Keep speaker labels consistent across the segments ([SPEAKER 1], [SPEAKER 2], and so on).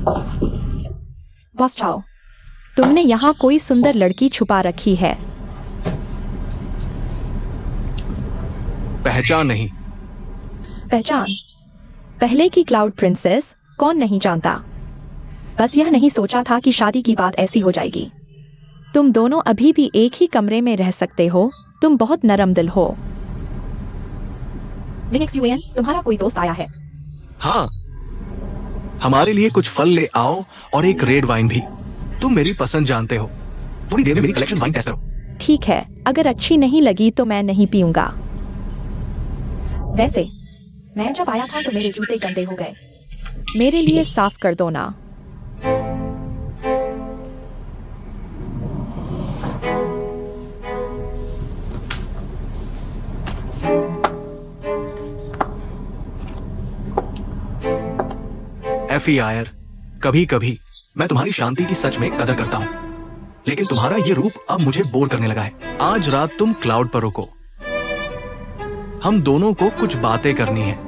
[SPEAKER 1] Boss चाओ, तुमने यहाँ कोई सुंदर लड़की छुपा रखी है।
[SPEAKER 2] पहचान नहीं।
[SPEAKER 1] पहचान? पहले की क्लाउड प्रिंसेस कौन नहीं जानता। बस यह नहीं सोचा था कि शादी की बात ऐसी हो जाएगी। तुम दोनों अभी भी एक ही कमरे में रह सकते हो। तुम बहुत नरम दिल हो। तुम्हारा कोई दोस्त आया है?
[SPEAKER 2] हाँ, हमारे लिए कुछ फल ले आओ और एक रेड वाइन भी। तुम मेरी पसंद जानते हो। थोड़ी देर में मेरी कलेक्शन वाइन टेस्ट करो।
[SPEAKER 1] ठीक है, अगर अच्छी नहीं लगी तो मैं नहीं पीऊंगा। वैसे मैं जब आया था तो मेरे जूते गंदे हो गए। मेरे लिए साफ कर दो ना।
[SPEAKER 2] FEIR, कभी कभी मैं तुम्हारी शांति की सच में कदर करता हूँ, लेकिन तुम्हारा ये रूप अब मुझे बोर करने लगा है। आज रात तुम क्लाउड पर रुको। हम दोनों को कुछ बातें करनी है।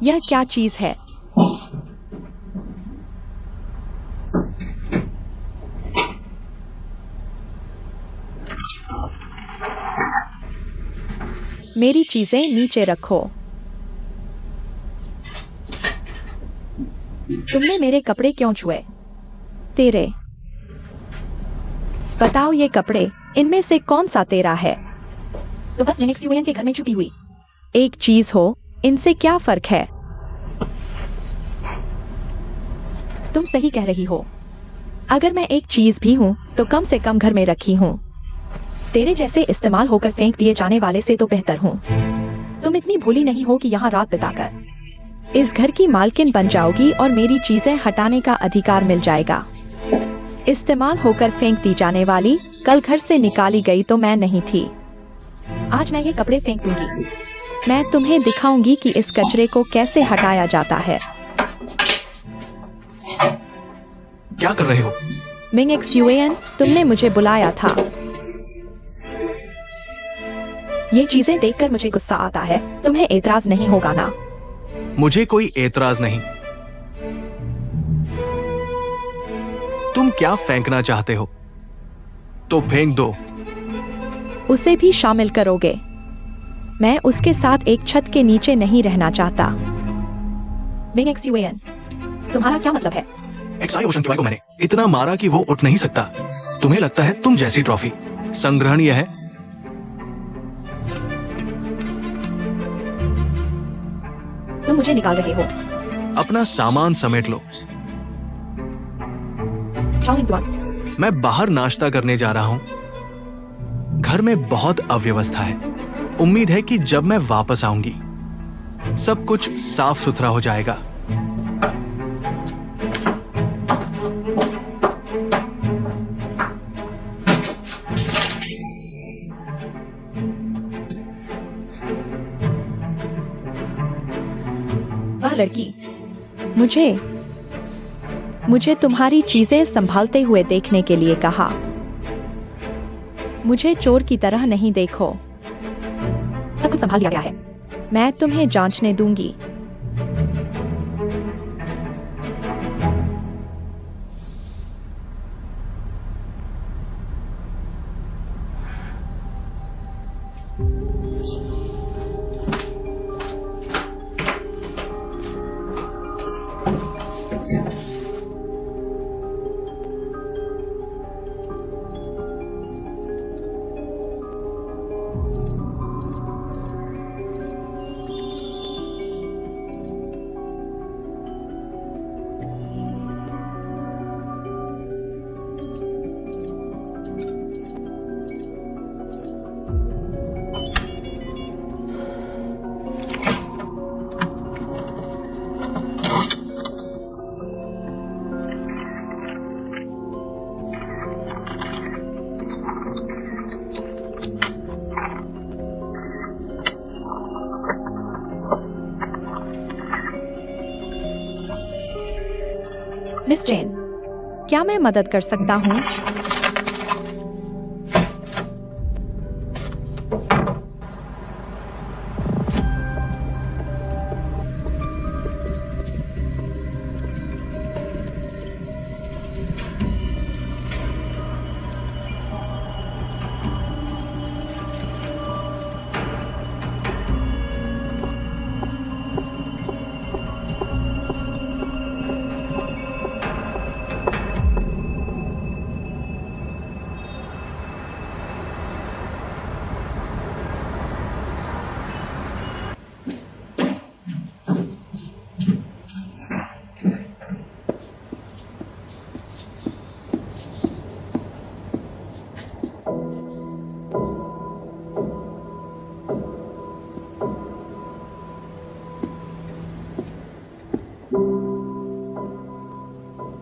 [SPEAKER 1] यह क्या चीज है? मेरी चीजें नीचे रखो। तुमने मेरे कपड़े क्यों छुए? तेरे। बताओ ये कपड़े, इनमें से कौन सा तेरा है? तो बस यूएन के घर में छुपी हुई एक चीज हो, इनसे क्या फर्क है? तुम सही कह रही हो। अगर मैं एक चीज भी हूँ तो कम से कम घर में रखी हूँ। तेरे जैसे इस्तेमाल होकर फेंक दिए जाने वाले से तो बेहतर हूँ। तुम इतनी भोली नहीं हो कि यहाँ रात बिताकर इस घर की मालकिन बन जाओगी और मेरी चीजें हटाने का अधिकार मिल जाएगा। इस्तेमाल होकर फेंक दी जाने वाली, कल घर से निकाली गई तो मैं नहीं थी। आज मैं ये कपड़े फेंक दूंगी। मैं तुम्हें दिखाऊंगी कि इस कचरे को कैसे हटाया जाता है।
[SPEAKER 2] क्या कर रहे हो?
[SPEAKER 1] मिंग तुमने मुझे बुलाया था। ये चीजें देखकर मुझे गुस्सा आता है। तुम्हें एतराज नहीं होगा ना?
[SPEAKER 2] मुझे कोई एतराज नहीं। तुम क्या फेंकना चाहते हो तो फेंक दो।
[SPEAKER 1] उसे भी शामिल करोगे? मैं उसके साथ एक छत के नीचे नहीं रहना चाहता। मिंग तुम्हारा क्या मतलब है?
[SPEAKER 2] एक्साई ओशन को मैंने इतना मारा कि वो उठ नहीं सकता। तुम्हें लगता है तुम जैसी ट्रॉफी संग्रहणीय है?
[SPEAKER 1] तुम मुझे निकाल रहे हो।
[SPEAKER 2] अपना सामान समेट लो। मैं बाहर नाश्ता करने जा रहा हूं। घर में बहुत अव्यवस्था है। उम्मीद है कि जब मैं वापस आऊंगी सब कुछ साफ सुथरा हो जाएगा।
[SPEAKER 1] वह लड़की मुझे तुम्हारी चीजें संभालते हुए देखने के लिए कहा। मुझे चोर की तरह नहीं देखो। सब कुछ संभाल लिया गया है। मैं तुम्हें जांचने दूंगी। मिस जेन, क्या मैं मदद कर सकता हूँ?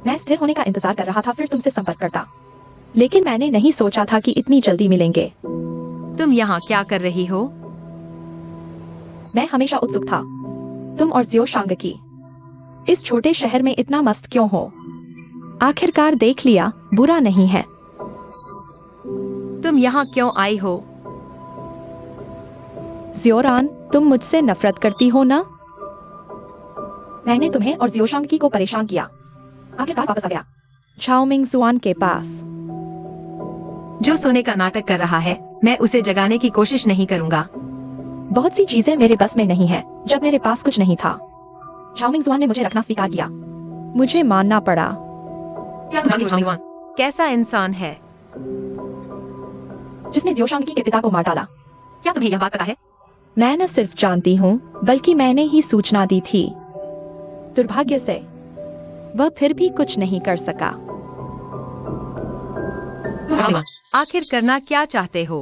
[SPEAKER 1] मैं स्थिर होने का इंतजार कर रहा था, फिर तुमसे संपर्क करता, लेकिन मैंने नहीं सोचा था कि इतनी जल्दी मिलेंगे।
[SPEAKER 3] तुम यहाँ क्या कर रही हो?
[SPEAKER 1] मैं हमेशा उत्सुक था, तुम और जियो शांग की इस छोटे शहर में इतना मस्त क्यों हो? आखिरकार देख लिया, बुरा नहीं है।
[SPEAKER 3] तुम यहाँ क्यों आई हो?
[SPEAKER 1] जियोरान, तुम मुझसे नफरत करती हो ना? मैंने तुम्हें और जियो शांग की को परेशान किया, आखिरकार वापस आ गया झाओमिंग जुआन के पास।
[SPEAKER 3] जो सोने का नाटक कर रहा है, मैं उसे जगाने की कोशिश नहीं करूँगा।
[SPEAKER 1] बहुत सी चीजें मेरे बस में नहीं है। जब मेरे पास कुछ नहीं था, झाओमिंग जुआन ने मुझे रखना स्वीकार किया। मुझे मानना पड़ा।
[SPEAKER 3] कैसा इंसान है?
[SPEAKER 1] जिसने जियो शांग के पिता को मार डाला।
[SPEAKER 3] क्या तुम्हें यह बात पता है?
[SPEAKER 1] मैं न सिर्फ जानती हूँ, बल्कि मैंने ही सूचना दी थी। दुर्भाग्य से वह फिर भी कुछ नहीं कर सका।
[SPEAKER 3] आखिर करना क्या चाहते हो?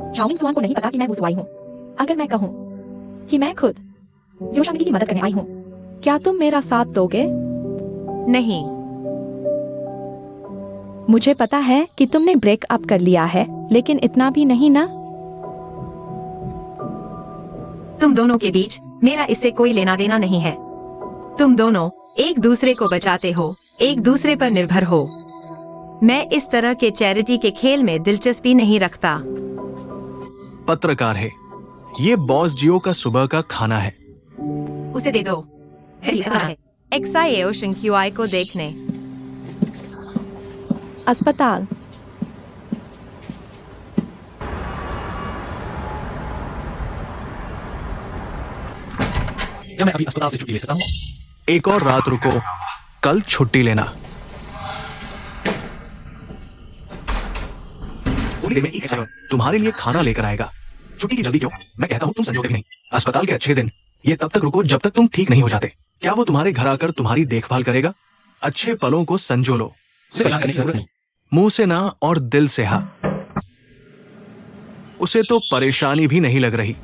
[SPEAKER 1] झाओमिंग जुआन को नहीं पता कि मैं वुजुआई हूँ। अगर मैं कहूँ कि मैं खुद जियो शांग की मदद करने आई हूँ, क्या तुम मेरा साथ दोगे?
[SPEAKER 3] नहीं।
[SPEAKER 1] मुझे पता है कि तुमने ब्रेकअप कर लिया है, लेकिन इतना भी नहीं ना?
[SPEAKER 3] तुम दोनों के बीच मेरा इससे कोई लेना देना नहीं है। तुम दोनों एक दूसरे को बचाते हो, एक दूसरे पर निर्भर हो। मैं इस तरह के चैरिटी के खेल में दिलचस्पी नहीं रखता।
[SPEAKER 2] पत्रकार है, ये बॉस जियो का सुबह का खाना है।
[SPEAKER 3] उसे दे दो। एक्साइओ शिंक्यूआई को देखने।
[SPEAKER 1] अस्पताल।
[SPEAKER 4] क्या मैं अभी अस्पताल से छुट्टी ले सकता हूँ?
[SPEAKER 2] एक और रात रुको, कल छुट्टी लेना। पूरी देर में एक ऐसा तुम्हारे लिए खाना लेकर आएगा। छुट्टी की जल्दी क्यों? मैं कहता हूँ तुम संजोगे भी नहीं। अस्पताल के अच्छे दिन, ये तब तक रुको जब तक तुम ठीक नहीं हो जाते। क्या वो तुम्हारे घर आकर तुम्हारी देखभाल करेगा? अच्छे पलों को संजो लो,
[SPEAKER 4] उसे परेशान करने की जरूरत नहीं।
[SPEAKER 2] मुंह से ना और दिल से हाँ। उसे तो परेशानी भी नहीं लग रही।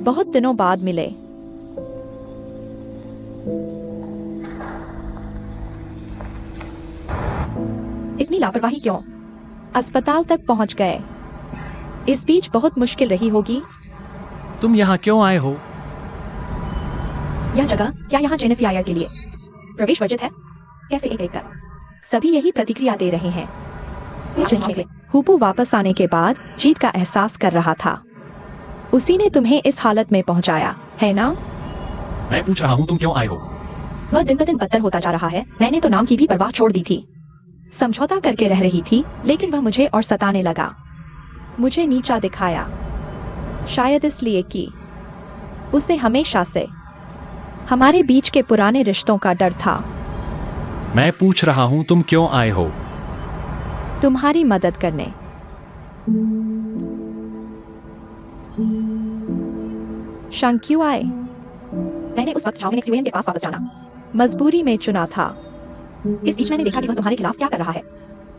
[SPEAKER 1] बहुत दिनों बाद मिले। इतनी लापरवाही क्यों? अस्पताल तक पहुंच गए। इस बीच बहुत मुश्किल रही होगी।
[SPEAKER 4] तुम यहाँ क्यों आए हो?
[SPEAKER 1] यह जगह क्या यहाँ जेनिफायर के लिए प्रवेश वर्जित है? कैसे एक कर सभी यही प्रतिक्रिया दे रहे हैं। हुपू वापस आने के बाद जीत का एहसास कर रहा था। उसी ने तुम्हें इस हालत में पहुंचाया, है ना?
[SPEAKER 4] मैं पूछ रहा हूँ तुम क्यों आए हो?
[SPEAKER 1] वह दिन ब दिन बदतर होता जा रहा है। मैंने तो नाम की भी परवाह छोड़ दी थी। समझौता करके रह रही थी, लेकिन वह मुझे और सताने लगा। मुझे नीचा दिखाया, शायद इसलिए कि उसे हमेशा से हमारे बीच के पुराने रिश्तों का डर था।
[SPEAKER 4] मैं पूछ रहा हूँ तुम क्यों आए हो?
[SPEAKER 1] तुम्हारी मदद करने। शांक्यूआई, मैंने उस वक्त झाओमिंग जुआन के पास वापस जाना मजबूरी में चुना था। इस बीच मैंने देखा कि वह तुम्हारे खिलाफ क्या कर रहा है।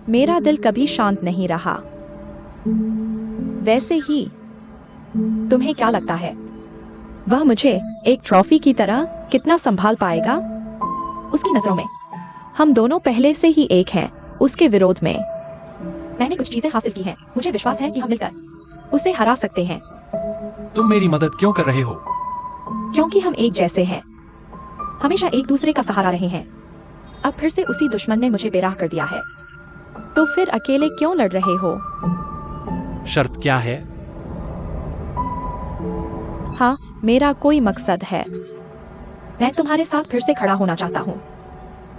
[SPEAKER 1] मेरा दिल कभी शांत नहीं रहा। वैसे ही तुम्हें क्या लगता है, वह मुझे एक ट्रॉफी की तरह कितना संभाल पाएगा? उसकी नजरों में हम दोनों पहले से ही एक हैं, उसके विरोध में। मैंने कुछ चीजें हासिल की हैं, मुझे विश्वास है कि हम मिलकर उसे हरा सकते हैं,
[SPEAKER 4] तुम मेरी मदद क्यों कर रहे हो?
[SPEAKER 1] क्योंकि हम एक जैसे हैं, हमेशा एक दूसरे का सहारा रहे हैं। अब फिर से उसी दुश्मन ने मुझे बेराह कर दिया है, तो फिर अकेले क्यों लड़ रहे हो?
[SPEAKER 4] शर्त क्या है?
[SPEAKER 1] हाँ, मेरा कोई मकसद है। मैं तुम्हारे साथ फिर से खड़ा होना चाहता हूँ।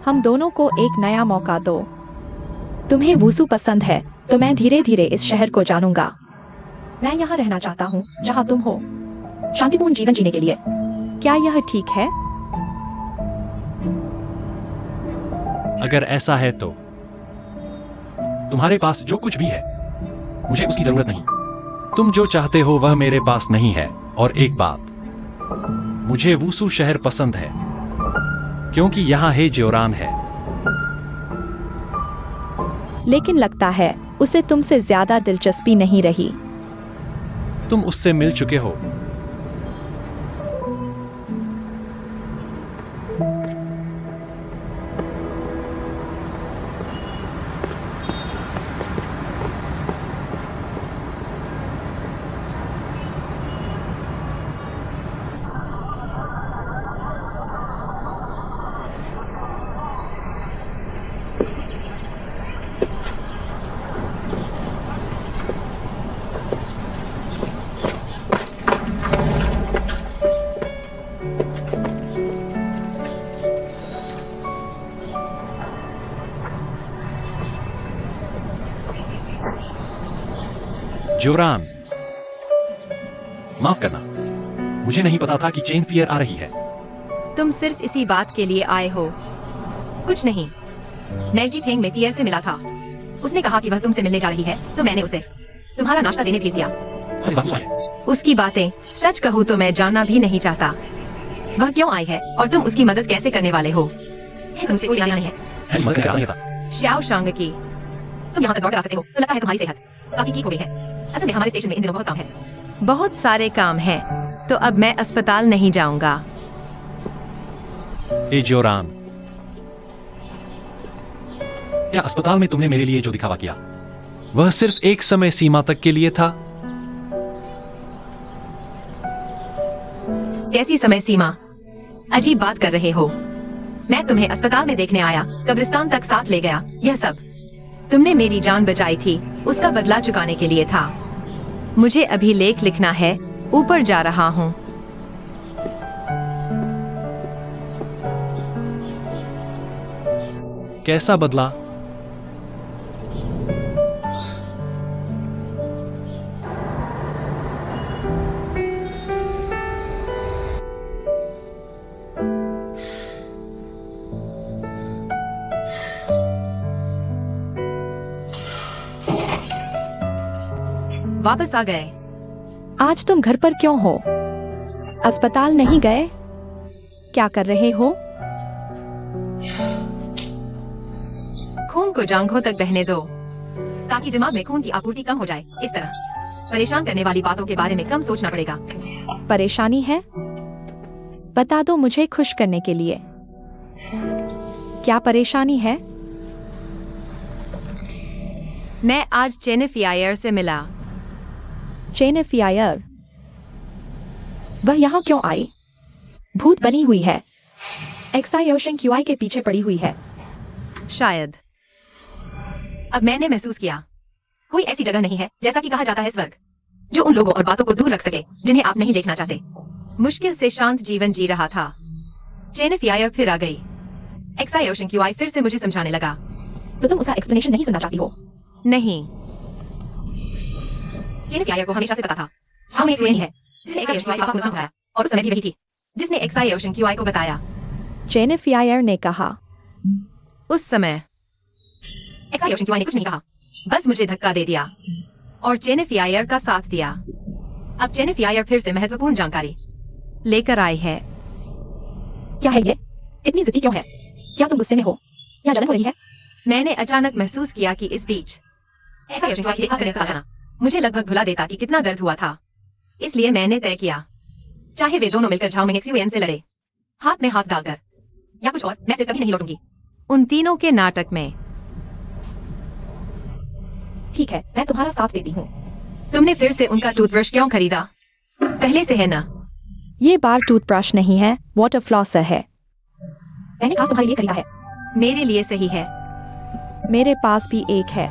[SPEAKER 1] हम दोनों को एक नया मौका दो। तुम्हें वुसू पसंद है, तो मैं धीरे धीरे इस शहर को जानूंगा। मैं यहाँ रहना चाहता हूँ जहाँ तुम हो, शांतिपूर्ण जीवन जीने के लिए। क्या यह ठीक है?
[SPEAKER 4] अगर ऐसा है तो तुम्हारे पास जो कुछ भी है, मुझे उसकी जरूरत नहीं। तुम जो चाहते हो वह मेरे पास नहीं है। और एक बात, मुझे वुसू शहर पसंद है, क्योंकि यहाँ हे ज्योरान है।
[SPEAKER 1] लेकिन लगता है उसे तुमसे ज्यादा दिलचस्पी नहीं रही।
[SPEAKER 4] तुम उससे मिल चुके हो। ज्योरान, माफ करना, मुझे नहीं पता था कि चेन फियर आ रही है।
[SPEAKER 3] तुम सिर्फ इसी बात के लिए आए हो? कुछ नहीं, मैं जी थेंग में पियर से मिला था। उसने कहा कि वह तुमसे मिलने जा रही है, तो मैंने उसे तुम्हारा नाश्ता देने भेज दिया। उसकी बातें सच कहूँ तो मैं जानना भी नहीं चाहता। वह क्यों आई है और तुम उसकी मदद कैसे करने वाले हो? तुमसे कोई लेना नहीं है। श्याओ शांग की, तुम यहाँ तक दौड़ कर आ सकते हो, तो लगता है तुम्हारी सेहत काफी ठीक हो गई है। असल में हमारे स्टेशन में इन दिनों बहुत काम है। बहुत सारे काम हैं, तो अब मैं अस्पताल नहीं जाऊंगा।
[SPEAKER 4] ए ज्योरान, क्या अस्पताल में तुमने मेरे लिए जो दिखावा किया, वह सिर्फ एक समय सीमा तक के लिए था?
[SPEAKER 3] कैसी समय सीमा? अजीब बात कर रहे हो। मैं तुम्हें अस्पताल में देखने आया, कब्रिस्तान तक साथ ले गया। यह सब तुमने मेरी जान बचाई थी, उसका बदला चुकाने के लिए था। मुझे अभी लेख लिखना है, ऊपर जा रहा हूँ।
[SPEAKER 4] कैसा बदला?
[SPEAKER 3] वापस आ गए।
[SPEAKER 1] आज तुम घर पर क्यों हो? अस्पताल नहीं गए? क्या कर रहे हो?
[SPEAKER 3] खून को जांघों तक बहने दो, ताकि दिमाग में खून की आपूर्ति कम हो जाए। इस तरह परेशान करने वाली बातों के बारे में कम सोचना पड़ेगा।
[SPEAKER 1] परेशानी है? बता दो मुझे खुश करने के लिए। क्या परेशानी है?
[SPEAKER 3] मैं आज चेनिफियायर से मिला।
[SPEAKER 1] चेनिफियायर? वह यहाँ क्यों आई? भूत बनी हुई है। एक्सायोशन क्यूआई के पीछे पड़ी हुई है।
[SPEAKER 3] शायद। अब मैंने महसूस किया, कोई ऐसी जगह नहीं है, जैसा कि कहा जाता है स्वर्ग, जो उन लोगों और बातों को दूर रख सके जिन्हें आप नहीं देखना चाहते। मुश्किल से शांत जीवन जी रहा था। चेनिफियायर फिर आ गई। एक्सायोशन क्यूआई फिर से मुझे समझाने लगा।
[SPEAKER 1] तो तुम उसका एक्सप्लेनेशन नहीं सुनना चाहती हो?
[SPEAKER 3] नहीं, चेनिफियायर को हमेशा से पता था हम एक है, जिसे एक्सायोशन क्यूआई पापा को समझाया, और उस समय भी वही थी जिसने एक्सायोशन क्यूआई को बताया।
[SPEAKER 1] चेनिफियायर ने कहा।
[SPEAKER 3] उस समय एक्सायोशन क्यूआई ने कुछ नहीं कहा, बस मुझे धक्का दे दिया और चेनिफियायर का साथ दिया। अब चेनिफियायर फिर से महत्वपूर्ण जानकारी लेकर आई है।
[SPEAKER 1] क्या है ये? इतनी जिद्दी क्यों है? क्या तुम गुस्से में हो या जलन हो रही है?
[SPEAKER 3] मैंने अचानक महसूस किया कि इस बीच एक्सायोशन क्यूआई की देखभाल करने से जाना मुझे लगभग भुला देता कि कितना दर्द हुआ था। इसलिए मैंने तय किया, चाहे वे दोनों मिलकर झाओ में से लड़े, हाथ में हाथ डालकर या कुछ और, मैं फिर कभी नहीं लौटूंगी। उन तीनों के नाटक में।
[SPEAKER 1] ठीक है, मैं तुम्हारा साथ देती हूँ।
[SPEAKER 3] तुमने फिर से उनका टूथब्रश क्यों खरीदा? पहले से है ना?
[SPEAKER 1] ये बार टूथब्रश नहीं है, वाटर फ्लॉसर है। मैंने खास तुम्हारे लिए खरीदा है।
[SPEAKER 3] मेरे लिए सही है।
[SPEAKER 1] मेरे पास भी एक है।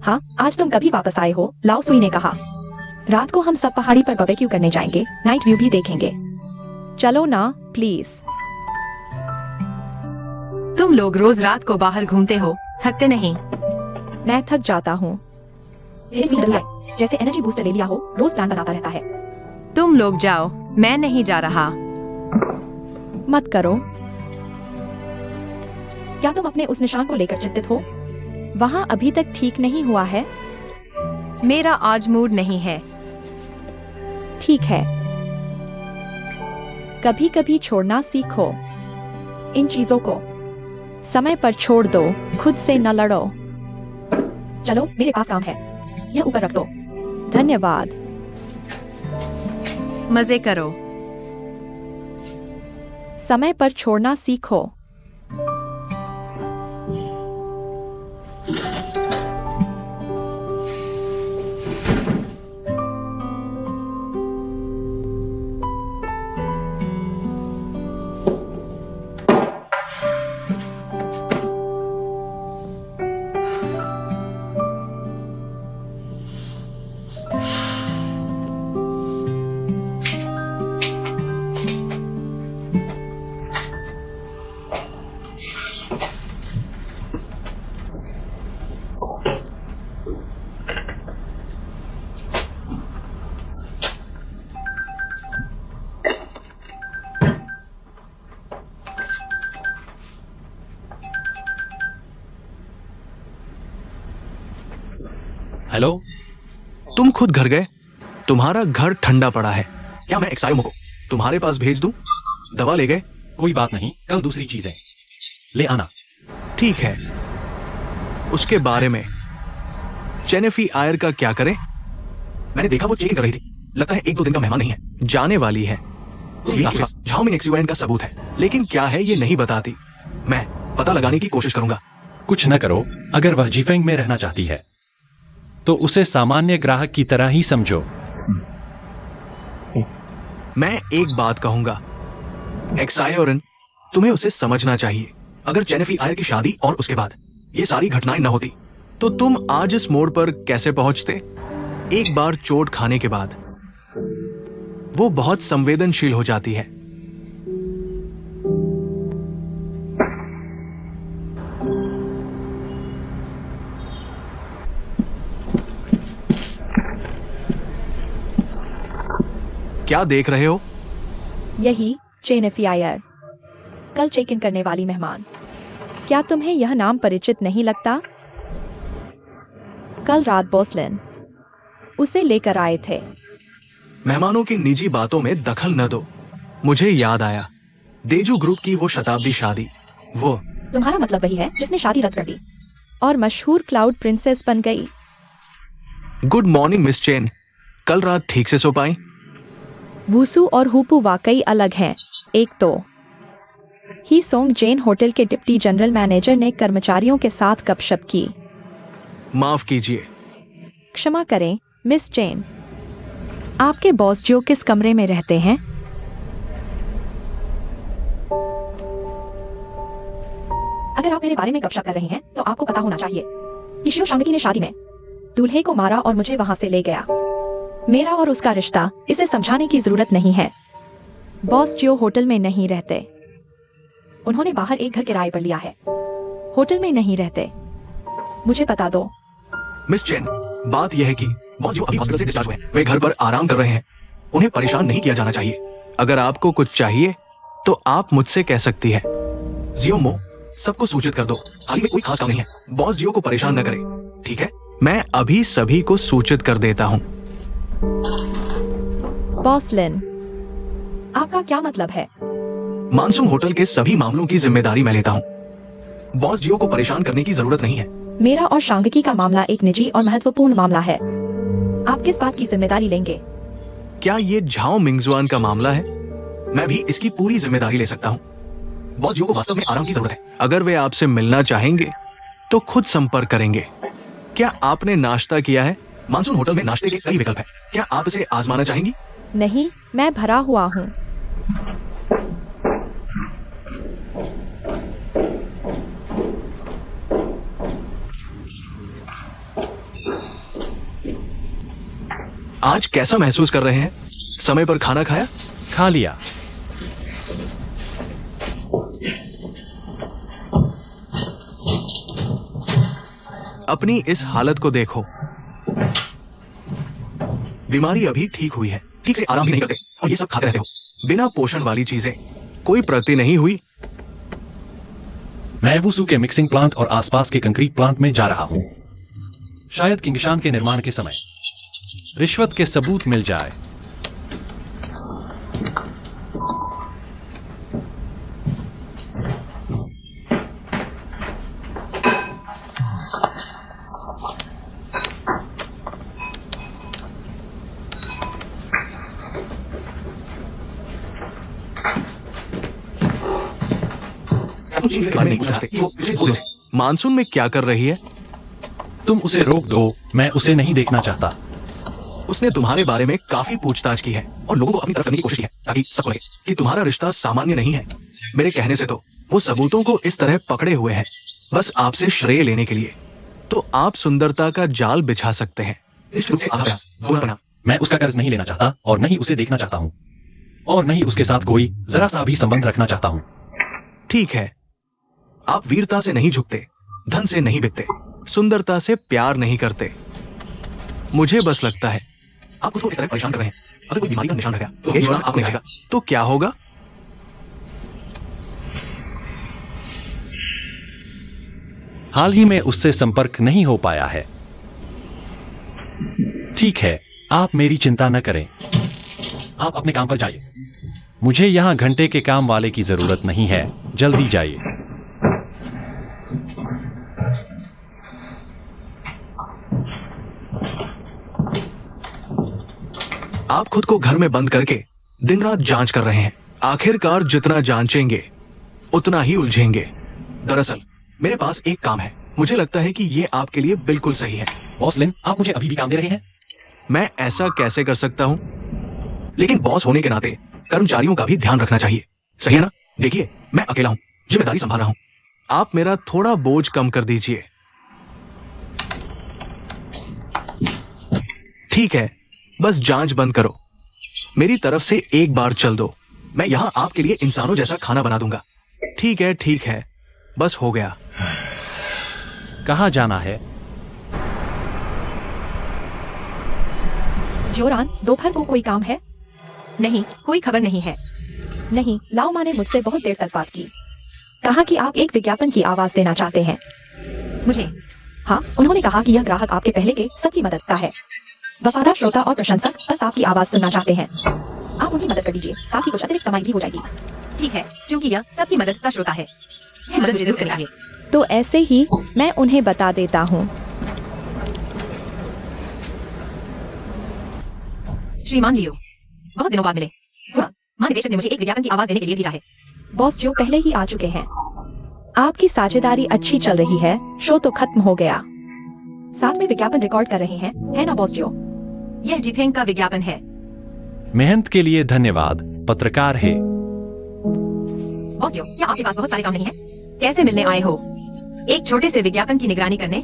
[SPEAKER 1] हाँ, आज तुम कभी वापस आए हो, लाओ सुई ने कहा। रात को हम सब पहाड़ी पर बारबेक्यू करने जाएंगे, नाइट व्यू भी देखेंगे। चलो ना, प्लीज।
[SPEAKER 3] तुम लोग रोज रात को बाहर घूमते हो, थकते नहीं?
[SPEAKER 1] मैं थक जाता हूँ। जैसे एनर्जी बूस्टर ले लिया हो, रोज प्लान बनाता रहता है।
[SPEAKER 3] तुम लोग जाओ, मैं नहीं जा रहा।
[SPEAKER 1] मत करो। क्या तुम अपने उस निशान को लेकर चिंतित हो? वहाँ अभी तक ठीक नहीं हुआ है।
[SPEAKER 3] मेरा आज मूड नहीं है।
[SPEAKER 1] ठीक है, कभी कभी छोड़ना सीखो। इन चीजों को समय पर छोड़ दो, खुद से न लड़ो। चलो, मेरे पास काम है, यह ऊपर रख दो। धन्यवाद।
[SPEAKER 3] मजे करो।
[SPEAKER 1] समय पर छोड़ना सीखो।
[SPEAKER 4] हेलो,
[SPEAKER 2] तुम खुद घर गए? तुम्हारा घर ठंडा पड़ा है। क्या मैं एक्साइमो को तुम्हारे पास भेज दूं? दवा ले गए?
[SPEAKER 4] कोई बात नहीं, कल दूसरी चीजें ले आना।
[SPEAKER 2] ठीक है। उसके बारे में जेनिफी आयर का क्या करें? मैंने देखा वो चेक कर रही थी। लगता है 1-2 दिन का मेहमान नहीं है, जाने वाली है। झाओमिंग XUN का सबूत है, लेकिन क्या है ये नहीं बताती। मैं पता लगाने की कोशिश करूंगा।
[SPEAKER 4] कुछ न करो। अगर वह जीफेंग में रहना चाहती है तो उसे सामान्य ग्राहक की तरह ही समझो।
[SPEAKER 2] मैं एक बात कहूंगा, एक्सायोरन, तुम्हें उसे समझना चाहिए। अगर जेनिफी आयर की शादी और उसके बाद ये सारी घटनाएं न होती तो तुम आज इस मोड़ पर कैसे पहुंचते? एक बार चोट खाने के बाद वो बहुत संवेदनशील हो जाती है। क्या देख रहे हो?
[SPEAKER 1] यही जेनिफी आयर, कल चेक इन करने वाली मेहमान। क्या तुम्हें यह नाम परिचित नहीं लगता? कल रात बॉसलिन उसे लेकर आए थे।
[SPEAKER 2] मेहमानों की निजी बातों में दखल न दो। मुझे याद आया, देजू ग्रुप की वो शताब्दी शादी। वो
[SPEAKER 1] तुम्हारा मतलब वही है जिसने शादी रद्द कर दी और मशहूर क्लाउड प्रिंसेस बन गई।
[SPEAKER 2] Good morning miss chain. कल रात ठीक से सो पाई?
[SPEAKER 1] वूसू और हुपू वाकई अलग हैं। एक तो ही सोंग जेन होटल के डिप्टी जनरल मैनेजर ने कर्मचारियों के साथ गपशप की।
[SPEAKER 2] माफ कीजिए।
[SPEAKER 1] क्षमा करें मिस चेन, आपके बॉस जो किस कमरे में रहते हैं? अगर आप मेरे बारे में गपशप कर रहे हैं तो आपको पता होना चाहिए कि शियो शांगकी ने शादी में दूल्हे को मारा और मुझे वहां से ले गया। मेरा और उसका रिश्ता, इसे समझाने की जरूरत नहीं है। बॉस जियो होटल में नहीं रहते। उन्होंने बाहर एक घर किराए पर लिया है, होटल में नहीं रहते। मुझे बता दो।
[SPEAKER 2] मिस चेन, बात यह है कि बॉस जो अभी हॉस्पिटल से डिस्चार्ज हुए हैं, वे घर पर आराम कर रहे हैं। उन्हें परेशान नहीं किया जाना चाहिए। अगर आपको कुछ चाहिए तो आप मुझसे कह सकती है। जियोमो, सबको सूचित कर दो, हाल ही में कोई खास काम नहीं है। बॉस जियो को परेशान न करे, ठीक है? मैं अभी सभी को सूचित कर देता हूँ।
[SPEAKER 1] बॉसलिन, आपका क्या मतलब है?
[SPEAKER 2] मानसून होटल के सभी मामलों की जिम्मेदारी मैं लेता हूँ। बॉस जियो को परेशान करने की जरूरत नहीं है।
[SPEAKER 1] मेरा और शांगकी का मामला एक निजी और महत्वपूर्ण मामला है। आप किस बात की जिम्मेदारी लेंगे?
[SPEAKER 2] क्या ये झाओ मिंगजुआन का मामला है? मैं भी इसकी पूरी जिम्मेदारी ले सकता हूँ। बॉस जियो को वास्तव में आराम की जरूरत है। अगर वे आपसे मिलना चाहेंगे तो खुद संपर्क करेंगे। क्या आपने नाश्ता किया है? मानसून होटल में नाश्ते के कई विकल्प हैं। क्या आप इसे आजमाना चाहेंगी?
[SPEAKER 1] नहीं, मैं भरा हुआ हूँ।
[SPEAKER 2] आज कैसा महसूस कर रहे हैं? समय पर खाना खाया?
[SPEAKER 4] खा लिया।
[SPEAKER 2] अपनी इस हालत को देखो। बीमारी अभी ठीक हुई है, ठीक से आराम भी नहीं करते और ये सब खाते रहते हो, बिना पोषण वाली चीजें। कोई प्रगति नहीं हुई।
[SPEAKER 4] मैं वुसू के मिक्सिंग प्लांट और आसपास के कंक्रीट प्लांट में जा रहा हूं। शायद किंगशान के निर्माण के समय रिश्वत के सबूत मिल जाए।
[SPEAKER 2] मानसून में क्या कर रही है?
[SPEAKER 4] तुम उसे रोक दो, मैं उसे नहीं देखना चाहता।
[SPEAKER 2] उसने तुम्हारे बारे में काफी पूछताछ की है और लोगों को अपनी तरफ करने की कोशिश की है ताकि सबको लगे कि तुम्हारा रिश्ता सामान्य नहीं है। मेरे कहने से तो वो सबूतों को इस तरह पकड़े हुए हैं बस आपसे श्रेय लेने के लिए। तो आप सुंदरता का जाल बिछा सकते हैं। निश्चित रूप से आभास, दोनों परिणाम।
[SPEAKER 4] मैं उसका कर्ज नहीं लेना चाहता और नहीं उसे देखना चाहता हूं और नहीं उसके साथ कोई जरा सा भी संबंध रखना चाहता हूं।
[SPEAKER 2] ठीक है, आप वीरता से नहीं झुकते, धन से नहीं बिकते, सुंदरता से प्यार नहीं करते। मुझे बस लगता है आप खुद को इस तरह परेशान कर रहे हैं। अगर कोई बीमारी का निशान रह गया तो ये निशान आपको आएगा तो क्या होगा?
[SPEAKER 4] हाल ही में उससे संपर्क नहीं हो पाया है। ठीक है, आप मेरी चिंता न करें। आप अपने काम पर जाइए। मुझे यहां घंटे के काम वाले की जरूरत नहीं है। जल्दी जाइए।
[SPEAKER 2] आप खुद को घर में बंद करके दिन रात जांच कर रहे हैं। आखिरकार जितना जांचेंगे उतना ही उलझेंगे। दरअसल मेरे पास एक काम है। मुझे लगता है कि ये आपके लिए बिल्कुल सही है।
[SPEAKER 4] बॉस लिन, आप मुझे अभी भी काम दे रहे हैं?
[SPEAKER 2] मैं ऐसा कैसे कर सकता हूं? लेकिन बॉस होने के नाते कर्मचारियों का भी ध्यान रखना चाहिए, सही है ना? देखिए, मैं अकेला हूं, जिम्मेदारी संभाल रहा हूं। आप मेरा थोड़ा बोझ कम कर दीजिए। ठीक है, बस जांच बंद करो। मेरी तरफ से एक बार चल दो। मैं यहां आपके लिए इंसानों जैसा खाना बना दूंगा। ठीक है, बस हो गया।
[SPEAKER 4] कहाँ जाना है?
[SPEAKER 1] जोरान, दोपहर को कोई काम है?
[SPEAKER 3] नहीं, कोई खबर नहीं है।
[SPEAKER 1] नहीं, लाओ माँ ने मुझसे बहुत देर तक बात की। कहा कि आप एक विज्ञापन की आवाज देना चाहते हैं।
[SPEAKER 3] मुझे?
[SPEAKER 1] हाँ, उन्होंने कहा कि यह ग्राहक आपके पहले के सबकी मदद का है। वफादार श्रोता और प्रशंसक बस आपकी आवाज सुनना चाहते हैं। आप उनकी मदद कर दीजिए, साथ ही कुछ अतिरिक्त कमाई भी हो जाएगी।
[SPEAKER 3] ठीक है, क्योंकि यह सबकी मदद का श्रोता है। यह मदद मुझे जरूर करनी चाहिए।
[SPEAKER 1] तो ऐसे ही मैं उन्हें बता देता हूँ।
[SPEAKER 3] श्रीमान लियो, बहुत दिनों बाद मिले। सुना, महानिदेशक ने मुझे एक विज्ञापन की आवाज देने के लिए भेजा है।
[SPEAKER 1] बॉस जो पहले ही आ चुके हैं। आपकी साझेदारी अच्छी चल रही है, शो तो खत्म हो गया। साथ में विज्ञापन रिकॉर्ड कर रहे हैं, है ना बॉस जो?
[SPEAKER 3] यह जिफेंग का विज्ञापन है।
[SPEAKER 4] मेहनत के लिए धन्यवाद, पत्रकार है।
[SPEAKER 3] बॉस जो, क्या आपके पास बहुत सारे काम नहीं है? कैसे मिलने आए हो? एक छोटे से विज्ञापन की निगरानी करने?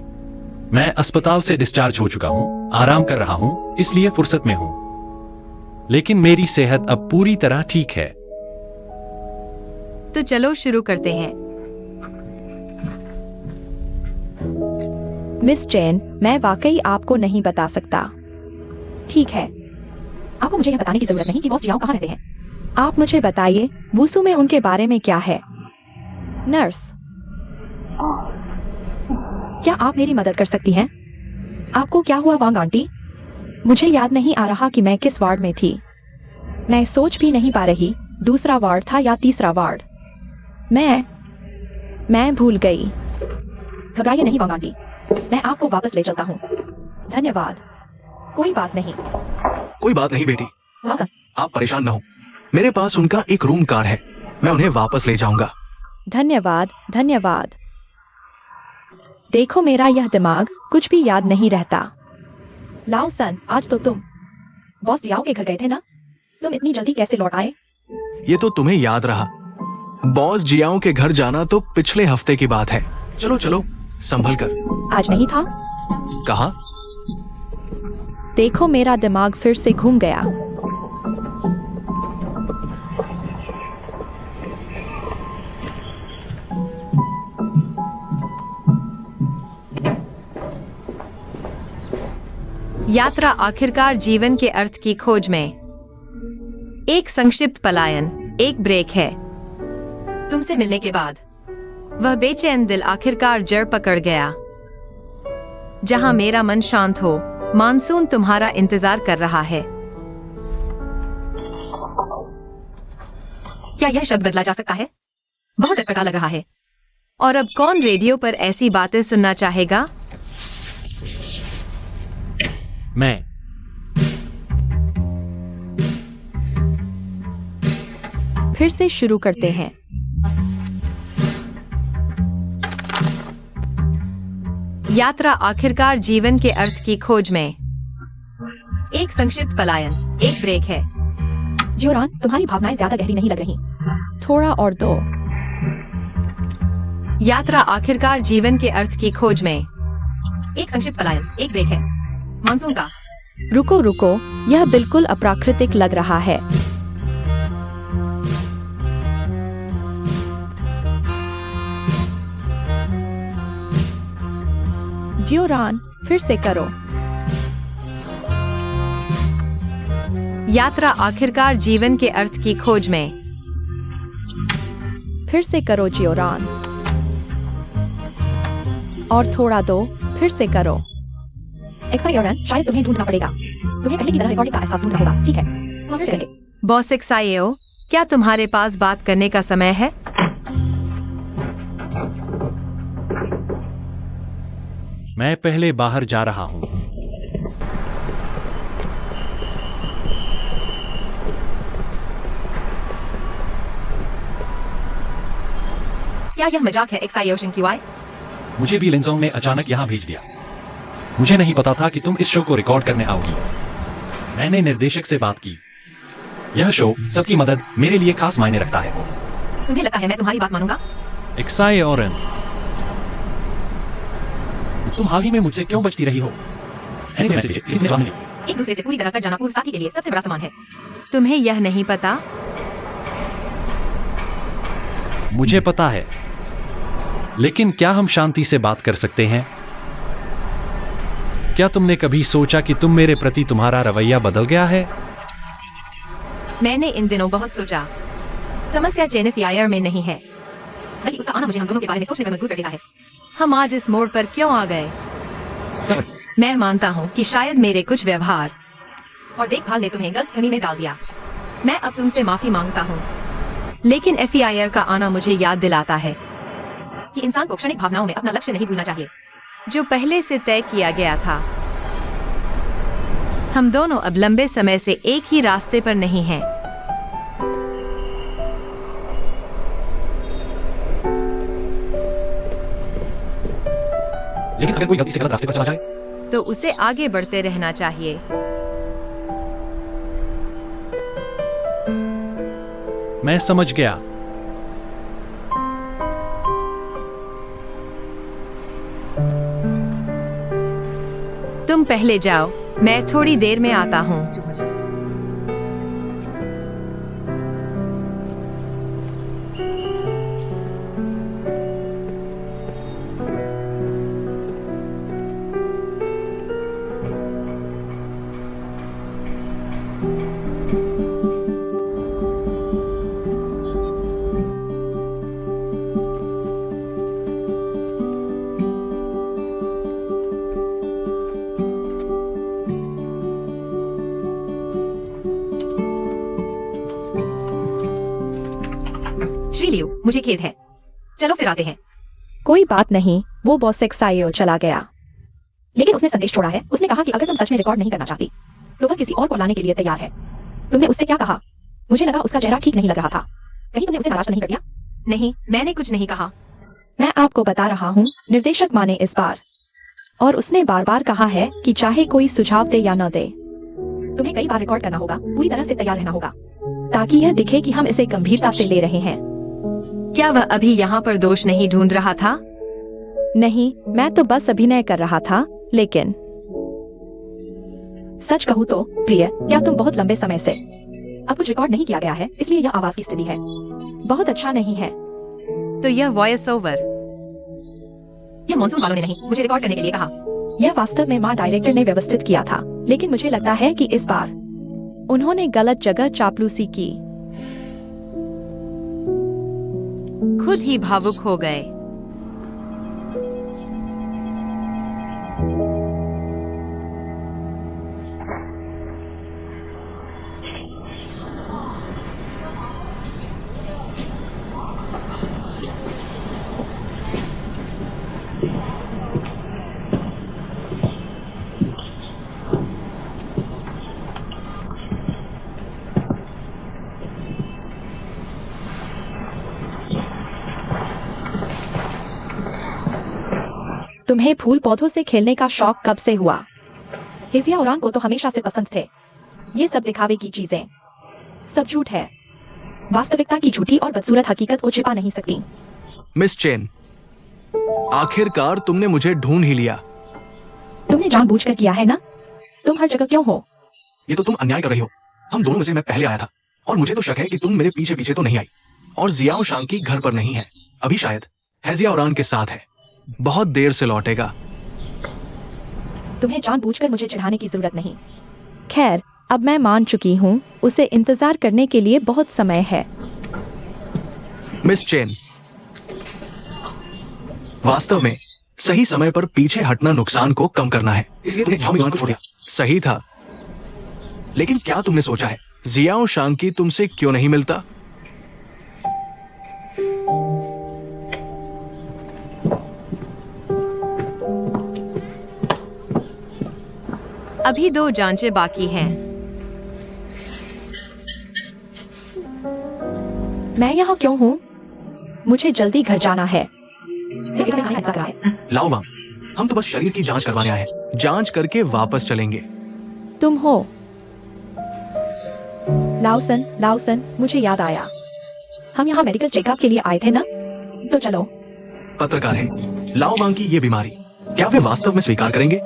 [SPEAKER 4] मैं अस्पताल से डिस्चार्ज हो चुका हूँ, आराम कर रहा हूँ, इसलिए फुर्सत में हूँ। लेकिन मेरी सेहत अब पूरी तरह ठीक है।
[SPEAKER 3] तो चलो शुरू करते हैं।
[SPEAKER 1] मिस चैन, मैं वाकई आपको नहीं बता सकता। ठीक है, आपको मुझे यह बताने की जरूरत नहीं कि बॉस जियाओ कहाँ रहते हैं। आप मुझे बताइए, वुसू में उनके बारे में क्या है? नर्स, क्या आप मेरी मदद कर सकती हैं? आपको क्या हुआ वांग आंटी? मुझे याद नहीं आ रहा कि मैं किस वार्ड में थी। मैं सोच भी नहीं पा रही, दूसरा वार्ड था या तीसरा वार्ड। मैं भूल गई। घबराइए नहीं वांग आंटी, मैं आपको वापस ले चलता हूँ। धन्यवाद। कोई बात नहीं।
[SPEAKER 2] कोई बात नहीं बेटी,
[SPEAKER 1] लॉसन,
[SPEAKER 2] आप परेशान न हो। मेरे पास उनका एक रूम कार है, मैं उन्हें वापस ले जाऊंगा।
[SPEAKER 1] धन्यवाद धन्यवाद। देखो मेरा यह दिमाग कुछ भी याद नहीं रहता। लाओ सन, आज तो तुम बॉस जियाओ के घर गए थे ना? तुम इतनी जल्दी कैसे लौट आए?
[SPEAKER 2] ये तो तुम्हें याद रहा। बॉस जियाओ के घर जाना तो पिछले हफ्ते की बात है। चलो चलो संभल कर।
[SPEAKER 1] आज नहीं था?
[SPEAKER 2] कहा?
[SPEAKER 1] देखो मेरा दिमाग फिर से घूम गया।
[SPEAKER 3] यात्रा आखिरकार जीवन के अर्थ की खोज में। एक संक्षिप्त पलायन, एक ब्रेक है। तुमसे मिलने के बाद वह बेचैन दिल आखिरकार जड़ पकड़ गया। जहां मेरा मन शांत हो, मानसून तुम्हारा इंतजार कर रहा है। क्या यह शब्द बदला जा सकता है? बहुत अटपटा लग रहा है। और अब कौन रेडियो पर ऐसी बातें सुनना चाहेगा?
[SPEAKER 4] मैं।
[SPEAKER 1] फिर से शुरू करते हैं।
[SPEAKER 3] यात्रा आखिरकार जीवन के अर्थ की खोज में। एक संक्षिप्त पलायन, एक ब्रेक है।
[SPEAKER 1] जियोरान, तुम्हारी भावनाएं ज्यादा गहरी नहीं लग रही। थोड़ा और दो।
[SPEAKER 3] यात्रा आखिरकार जीवन के अर्थ की खोज में। एक संक्षिप्त पलायन, एक ब्रेक है। मानसून का।
[SPEAKER 1] रुको रुको, यह बिल्कुल अप्राकृतिक लग रहा है। जियोरान, फिर से करो।
[SPEAKER 3] यात्रा आखिरकार जीवन के अर्थ की खोज में।
[SPEAKER 1] फिर से करो जियोरान। और थोड़ा दो, फिर से करो। एक्सायोरन, शायद तुम्हें ढूंढना पड़ेगा। तुम्हें पहले की तरह रिकॉर्डिंग का एहसास ढूंढना होगा। ठीक है, हम फिर से करेंगे।
[SPEAKER 3] बॉस एक्सायो, क्या तुम्हारे पास बात करने का समय है?
[SPEAKER 4] मैं पहले बाहर जा रहा हूं।
[SPEAKER 3] क्या यह मजाक है एक्सायो शिंक्युआई?
[SPEAKER 4] मुझे भी लिंजोंग ने अचानक यहाँ भेज दिया। मुझे नहीं पता था कि तुम इस शो को रिकॉर्ड करने आओगी। मैंने निर्देशक से बात की। यह शो सबकी मदद मेरे लिए खास मायने रखता है।
[SPEAKER 3] तुम्हें लगता है मैं तुम्हारी बात मानूंगा?
[SPEAKER 4] एक्सायोरन, तुम हाल ही में मुझसे क्यों बचती रही हो?
[SPEAKER 3] एक दूसरे से पूरी तरह कट जाना पूर्व साथी के लिए सबसे बड़ा सामान है। तुम्हें यह नहीं पता?
[SPEAKER 4] मुझे पता है, लेकिन क्या हम शांति से बात कर सकते हैं? क्या तुमने कभी सोचा कि तुम मेरे प्रति तुम्हारा रवैया बदल गया है?
[SPEAKER 3] मैंने इन दिनों बहुत सोचा। समस्या जेनिफर में नहीं है, बल्कि उसका आना मुझे हम दोनों के बारे में सोचने पर मजबूर कर देता है। हम आज इस मोड़ पर क्यों आ गए? मैं मानता हूँ कि शायद मेरे कुछ व्यवहार और देखभाल ने तुम्हें गलतफहमी में डाल दिया। मैं अब तुमसे माफी मांगता हूँ, लेकिन एफआईआर का आना मुझे याद दिलाता है कि इंसान को क्षणिक भावनाओं में अपना लक्ष्य नहीं भूलना चाहिए, जो पहले से तय किया गया था। हम दोनों अब लंबे समय से एक ही रास्ते पर नहीं हैं।
[SPEAKER 4] लेकिन अगर कोई गलती से गलत रास्ते पर चला जाए,
[SPEAKER 3] तो उसे आगे बढ़ते रहना चाहिए।
[SPEAKER 4] मैं समझ गया।
[SPEAKER 3] तुम पहले जाओ, मैं थोड़ी देर में आता हूँ। श्रीलियू, मुझे खेद है। चलो फिर आते हैं।
[SPEAKER 1] कोई बात नहीं, वो बॉस एक्सायो चला गया। लेकिन उसने संदेश छोड़ा है। उसने कहा कि अगर तुम सच में रिकॉर्ड नहीं करना चाहती, तो वह किसी और को लाने के लिए तैयार है। तुमने उससे क्या कहा? मुझे लगा उसका चेहरा ठीक नहीं लग रहा था। कहीं तुमने उसे नाराज तो नहीं कर दिया?
[SPEAKER 3] नहीं, मैंने कुछ नहीं कहा।
[SPEAKER 1] मैं आपको बता रहा हूँ, निर्देशक माने इस बार। और उसने बार बार कहा है कि चाहे कोई सुझाव दे या न दे, तुम्हें कई बार रिकॉर्ड करना होगा, पूरी तरह से तैयार रहना होगा, ताकि यह दिखे कि हम इसे गंभीरता से ले रहे हैं।
[SPEAKER 3] क्या वह अभी यहाँ पर दोष नहीं ढूंढ रहा था?
[SPEAKER 1] नहीं, मैं तो बस अभिनय कर रहा था। लेकिन सच कहूँ तो प्रिय, क्या तुम बहुत लंबे समय से अब कुछ रिकॉर्ड नहीं किया गया है, इसलिए यह आवाज की स्थिति है बहुत अच्छा नहीं है।
[SPEAKER 3] तो यह वॉइस ओवर, यह मॉनसून वालों ने नहीं मुझे रिकॉर्ड करने के लिए कहा।
[SPEAKER 1] यह वास्तव में माँ डायरेक्टर ने व्यवस्थित किया था, लेकिन मुझे लगता है कि इस बार उन्होंने गलत जगह चापलूसी की।
[SPEAKER 3] खुद ही भावुक हो गए।
[SPEAKER 1] तुम्हें फूल पौधों से खेलने का शौक कब से हुआ? हेजिया ओरान को तो हमेशा से पसंद थे। ये सब दिखावे की चीजें सब झूठ है। वास्तविकता की झूठी और बदसूरत हकीकत को छिपा नहीं सकती।
[SPEAKER 2] मिस चेन, आखिरकार तुमने मुझे ढूंढ ही लिया।
[SPEAKER 1] तुमने जानबूझकर किया है ना? तुम हर जगह क्यों हो?
[SPEAKER 2] ये तो तुम अन्याय कर रही हो। हम दोनों में से मैं पहले आया था और मुझे तो शक है कि तुम मेरे पीछे पीछे तो नहीं आई। और जियाओ शांकी घर पर नहीं है अभी, शायद हेजिया ओरान के साथ है, बहुत देर से लौटेगा।
[SPEAKER 1] तुम्हें जानबूझकर मुझे चिढ़ाने की जरूरत नहीं। खैर, अब मैं मान चुकी हूँ, उसे इंतजार करने के लिए बहुत समय है।
[SPEAKER 2] मिस चेन, वास्तव में सही समय पर पीछे हटना नुकसान को कम करना है, इसलिए तुमने झाओ मियान को छोड़ दिया। सही था, लेकिन क्या तुमने सोचा है जियाओ शांकी तुमसे क्यों नहीं मिलता?
[SPEAKER 3] अभी 2 जांचें बाकी हैं।
[SPEAKER 1] मैं यहाँ क्यों हूँ? मुझे जल्दी घर जाना है।
[SPEAKER 2] लाओ मां, हम तो बस शरीर की जांच करवाने आए हैं। जांच करके वापस चलेंगे।
[SPEAKER 1] तुम हो लाउसन? लाउसन, मुझे याद आया, हम यहाँ मेडिकल चेकअप के लिए आए थे ना? तो चलो।
[SPEAKER 2] पत्रकार है लाओ मां की ये बीमारी, क्या वे वास्तव में स्वीकार करेंगे?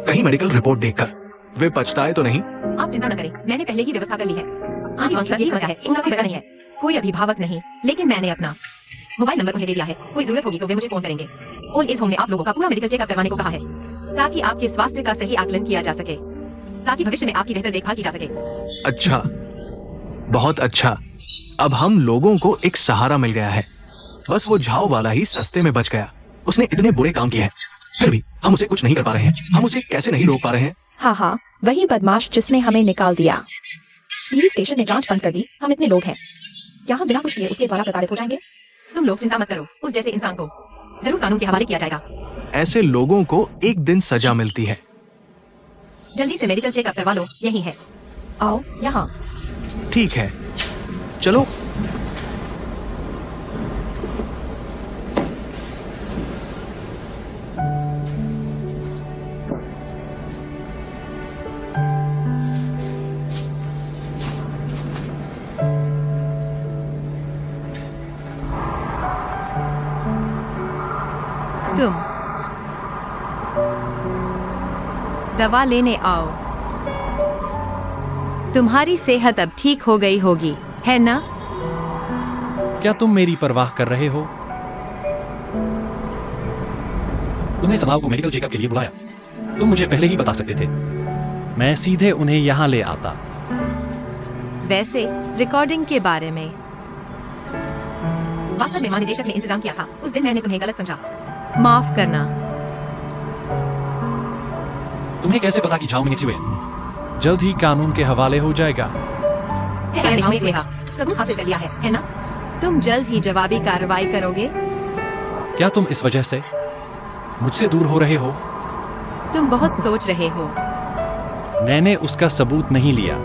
[SPEAKER 2] कहीं मेडिकल रिपोर्ट देखकर वे पछताए तो नहीं?
[SPEAKER 3] आप चिंता न करें, मैंने पहले ही व्यवस्था कर ली है। आंटी वांकी बस यही समस्या है, उनका कोई बच्चा नहीं है, कोई अभिभावक नहीं, लेकिन मैंने अपना मोबाइल नंबर उन्हें दे दिया है। कोई जरूरत होगी तो वे मुझे फोन करेंगे। ओल्ड एज होम ने आप लोगों का पूरा मेडिकल चेकअप करवाने को कहा है, ताकि आपके स्वास्थ्य का सही आकलन किया जा सके, ताकि भविष्य में आपकी बेहतर देखभाल की जा सके।
[SPEAKER 2] अच्छा, बहुत अच्छा। अब हम लोगों को एक सहारा मिल गया है। बस वो झाओ वाला ही सस्ते में बच गया। उसने इतने बुरे काम किए हैं, फिर भी हम उसे कुछ नहीं कर पा रहे हैं। हम उसे कैसे नहीं रोक पा रहे हैं?
[SPEAKER 1] हाँ हाँ, वही बदमाश जिसने हमें निकाल दिया। टीवी स्टेशन ने जांच बंद कर दी। हम इतने लोग हैं, क्या हम बिना कुछ किए उसके द्वारा प्रताड़ित हो जाएंगे?
[SPEAKER 3] तुम लोग चिंता मत करो, उस जैसे इंसान को जरूर कानून के हवाले किया जाएगा।
[SPEAKER 2] ऐसे लोगों को एक दिन सजा मिलती है।
[SPEAKER 3] जल्दी से मेडिकल चेकअप करवा लो, यही है।
[SPEAKER 1] आओ यहाँ।
[SPEAKER 2] ठीक है, चलो।
[SPEAKER 3] तुम दवा लेने आओ। तुम्हारी सेहत अब ठीक हो गई होगी, है ना?
[SPEAKER 4] क्या तुम मेरी परवाह कर रहे हो? तुमने सलाह को मेडिकल चेकअप के लिए बुलाया। तुम मुझे पहले ही बता सकते थे, मैं सीधे उन्हें यहाँ ले आता।
[SPEAKER 3] वैसे रिकॉर्डिंग के बारे में वास्तव में महानिदेशक ने इंतजाम किया था। उस दिन मैंने तुम्हें गलत समझा, माफ करना।
[SPEAKER 4] तुम्हें कैसे पता कि झाओ मिंगचिवे जल्द ही कानून के हवाले हो जाएगा?
[SPEAKER 3] सबूत हासिल कर लिया है ना? तुम जल्द ही जवाबी कार्रवाई करोगे।
[SPEAKER 4] क्या तुम इस वजह से मुझसे दूर हो रहे हो?
[SPEAKER 3] तुम बहुत सोच रहे हो।
[SPEAKER 4] मैंने उसका सबूत नहीं लिया।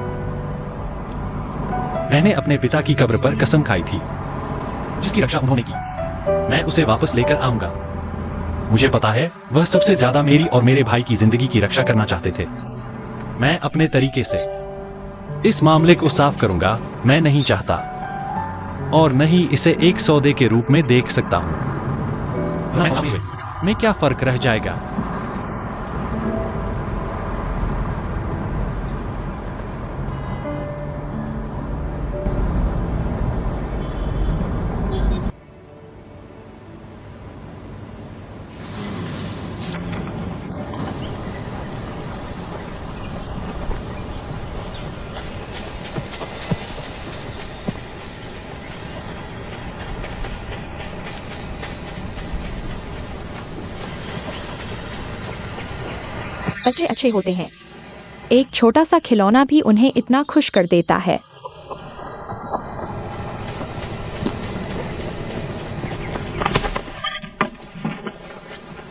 [SPEAKER 4] मैंने अपने पिता की कब्र पर कसम खाई थी, जिसकी रक्षा उन्होंने की, मैं उसे वापस लेकर आऊंगा। मुझे पता है वह सबसे ज्यादा मेरी और मेरे भाई की जिंदगी की रक्षा करना चाहते थे। मैं अपने तरीके से इस मामले को साफ करूंगा। मैं नहीं चाहता और नहीं इसे एक सौदे के रूप में देख सकता हूं। में क्या फर्क रह जाएगा?
[SPEAKER 1] बच्चे अच्छे होते हैं। एक छोटा सा खिलौना भी उन्हें इतना खुश कर देता है।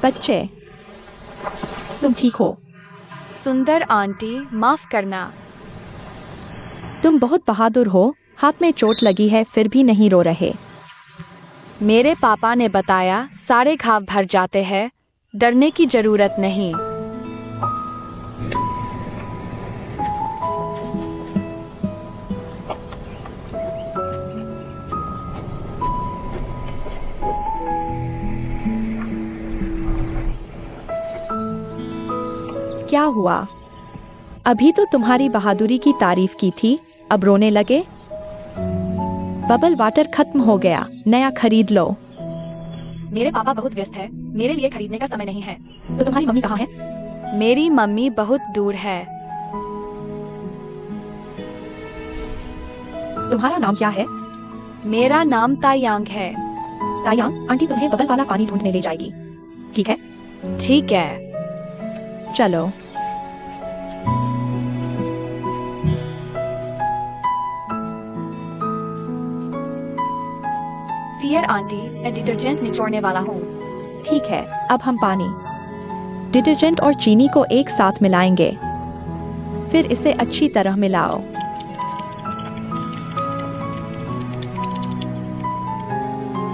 [SPEAKER 1] बच्चे, तुम ठीक हो?
[SPEAKER 5] सुंदर आंटी, माफ करना।
[SPEAKER 1] तुम बहुत बहादुर हो। हाथ में चोट लगी है फिर भी नहीं रो रहे।
[SPEAKER 5] मेरे पापा ने बताया सारे घाव भर जाते हैं, डरने की जरूरत नहीं।
[SPEAKER 1] क्या हुआ? अभी तो तुम्हारी बहादुरी की तारीफ की थी, अब रोने लगे? बबल वाटर खत्म हो गया, नया खरीद लो।
[SPEAKER 5] मेरे पापा बहुत व्यस्त है, मेरे लिए खरीदने का समय नहीं है।
[SPEAKER 1] तो तुम्हारी मम्मी कहाँ है?
[SPEAKER 5] मेरी मम्मी बहुत दूर है।
[SPEAKER 1] तुम्हारा नाम क्या है?
[SPEAKER 5] मेरा नाम तायांग है।
[SPEAKER 1] तायांग, आंटी तुम्हें बबल वाला पानी ढूंढने ले जाएगी, ठीक है?
[SPEAKER 5] ठीक है।
[SPEAKER 1] चलो।
[SPEAKER 5] फियर आंटी, मैं डिटर्जेंट निचोड़ने वाला हूँ।
[SPEAKER 1] ठीक है, अब हम पानी, डिटर्जेंट और चीनी को एक साथ मिलाएंगे। फिर इसे अच्छी तरह मिलाओ।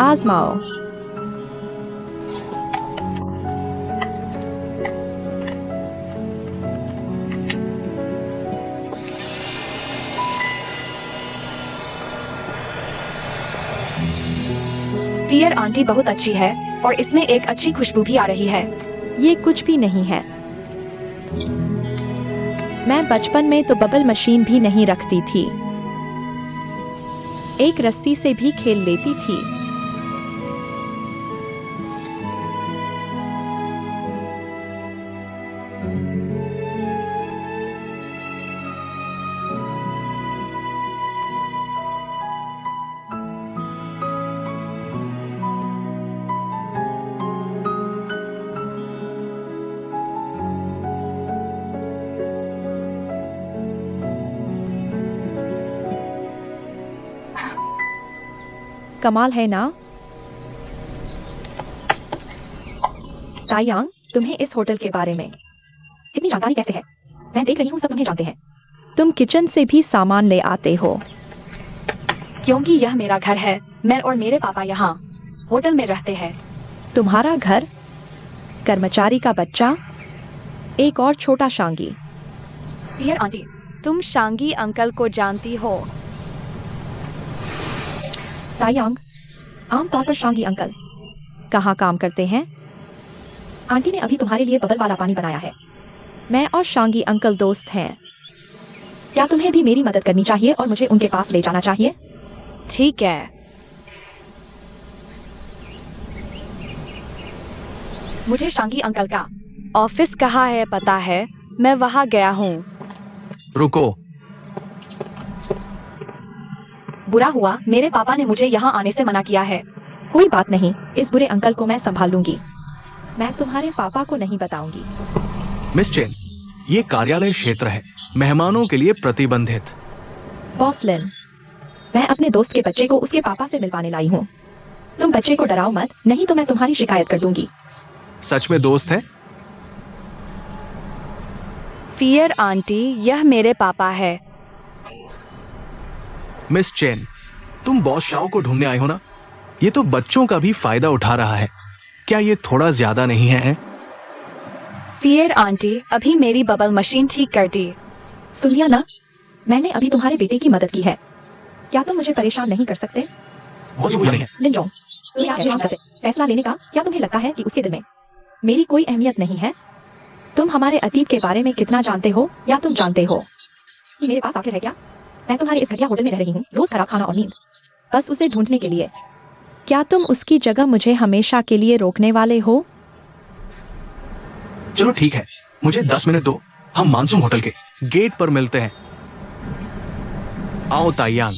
[SPEAKER 1] आजमाओ।
[SPEAKER 5] फियर आंटी बहुत अच्छी है और इसमें एक अच्छी खुशबू भी आ रही है।
[SPEAKER 1] ये कुछ भी नहीं है। मैं बचपन में तो बबल मशीन भी नहीं रखती थी, एक रस्सी से भी खेल लेती थी। कमाल है ना? तायांग, तुम्हें इस होटल के बारे में इतनी जानकारी कैसे है? मैं देख रही हूँ सब तुम्हें जानते हैं। तुम किचन से भी सामान ले आते हो।
[SPEAKER 5] क्योंकि यह मेरा घर है, मैं और मेरे पापा यहाँ होटल में रहते हैं।
[SPEAKER 1] तुम्हारा घर, कर्मचारी का बच्चा, एक और छोटा शांगी।
[SPEAKER 5] फियर आंटी, तुम शांगी अंकल को जानती हो?
[SPEAKER 1] तायांग, आमतौर पर शांगी अंकल कहाँ काम करते हैं? आंटी ने अभी तुम्हारे लिए बबल वाला पानी बनाया है। मैं और शांगी अंकल दोस्त हैं। क्या तुम्हें भी मेरी मदद करनी चाहिए और मुझे उनके पास ले जाना चाहिए?
[SPEAKER 5] ठीक है। मुझे शांगी अंकल का ऑफिस कहाँ है पता है, मैं वहाँ गया हूँ।
[SPEAKER 2] रुको।
[SPEAKER 5] बुरा हुआ मेरे पापा ने मुझे यहाँ आने से मना किया है।
[SPEAKER 1] कोई बात नहीं, इस बुरे अंकल को मैं संभाल लूंगी। मैं तुम्हारे पापा को नहीं बताऊंगी।
[SPEAKER 2] मिस चेन, ये कार्यालय क्षेत्र है, मेहमानों के लिए प्रतिबंधित।
[SPEAKER 1] बॉस लिन, मैं अपने दोस्त के बच्चे को उसके पापा से मिलवाने लाई हूँ। तुम बच्चे को डराओ मत, नहीं तो मैं तुम्हारी शिकायत कर दूंगी।
[SPEAKER 2] सच में दोस्त है?
[SPEAKER 5] फियर आंटी, यह मेरे पापा है।
[SPEAKER 2] मिस चेन, तुम बॉस शाओ को ढूंढने आए हो ना? ये तो बच्चों का भी फायदा उठा रहा है। क्या ये थोड़ा ज्यादा नहीं है?
[SPEAKER 5] फिर आंटी अभी मेरी बबल मशीन ठीक कर दी।
[SPEAKER 1] सुन लिया ना, मैंने अभी तुम्हारे बेटे की मदद की है। क्या तुम मुझे परेशान नहीं कर सकते?
[SPEAKER 2] वो तो नहीं है।
[SPEAKER 1] लिंजोंग, तुम क्या परेशान करते? फैसला लेने का क्या तुम्हें लगता है कि उसके दिल में मेरी कोई अहमियत नहीं है? तुम हमारे अतीत के बारे में कितना जानते हो या तुम जानते हो कि मेरे पास आखिर है क्या? मैं तुम्हारे इस घटिया होटल में रह रही हूँ, रोज खराब खाना और नींद, बस उसे ढूंढने के लिए। क्या तुम उसकी जगह मुझे हमेशा के लिए रोकने वाले हो?
[SPEAKER 2] चलो ठीक है, मुझे 10 मिनट दो। हम मानसून होटल के गेट पर मिलते हैं। आओ ताइयान,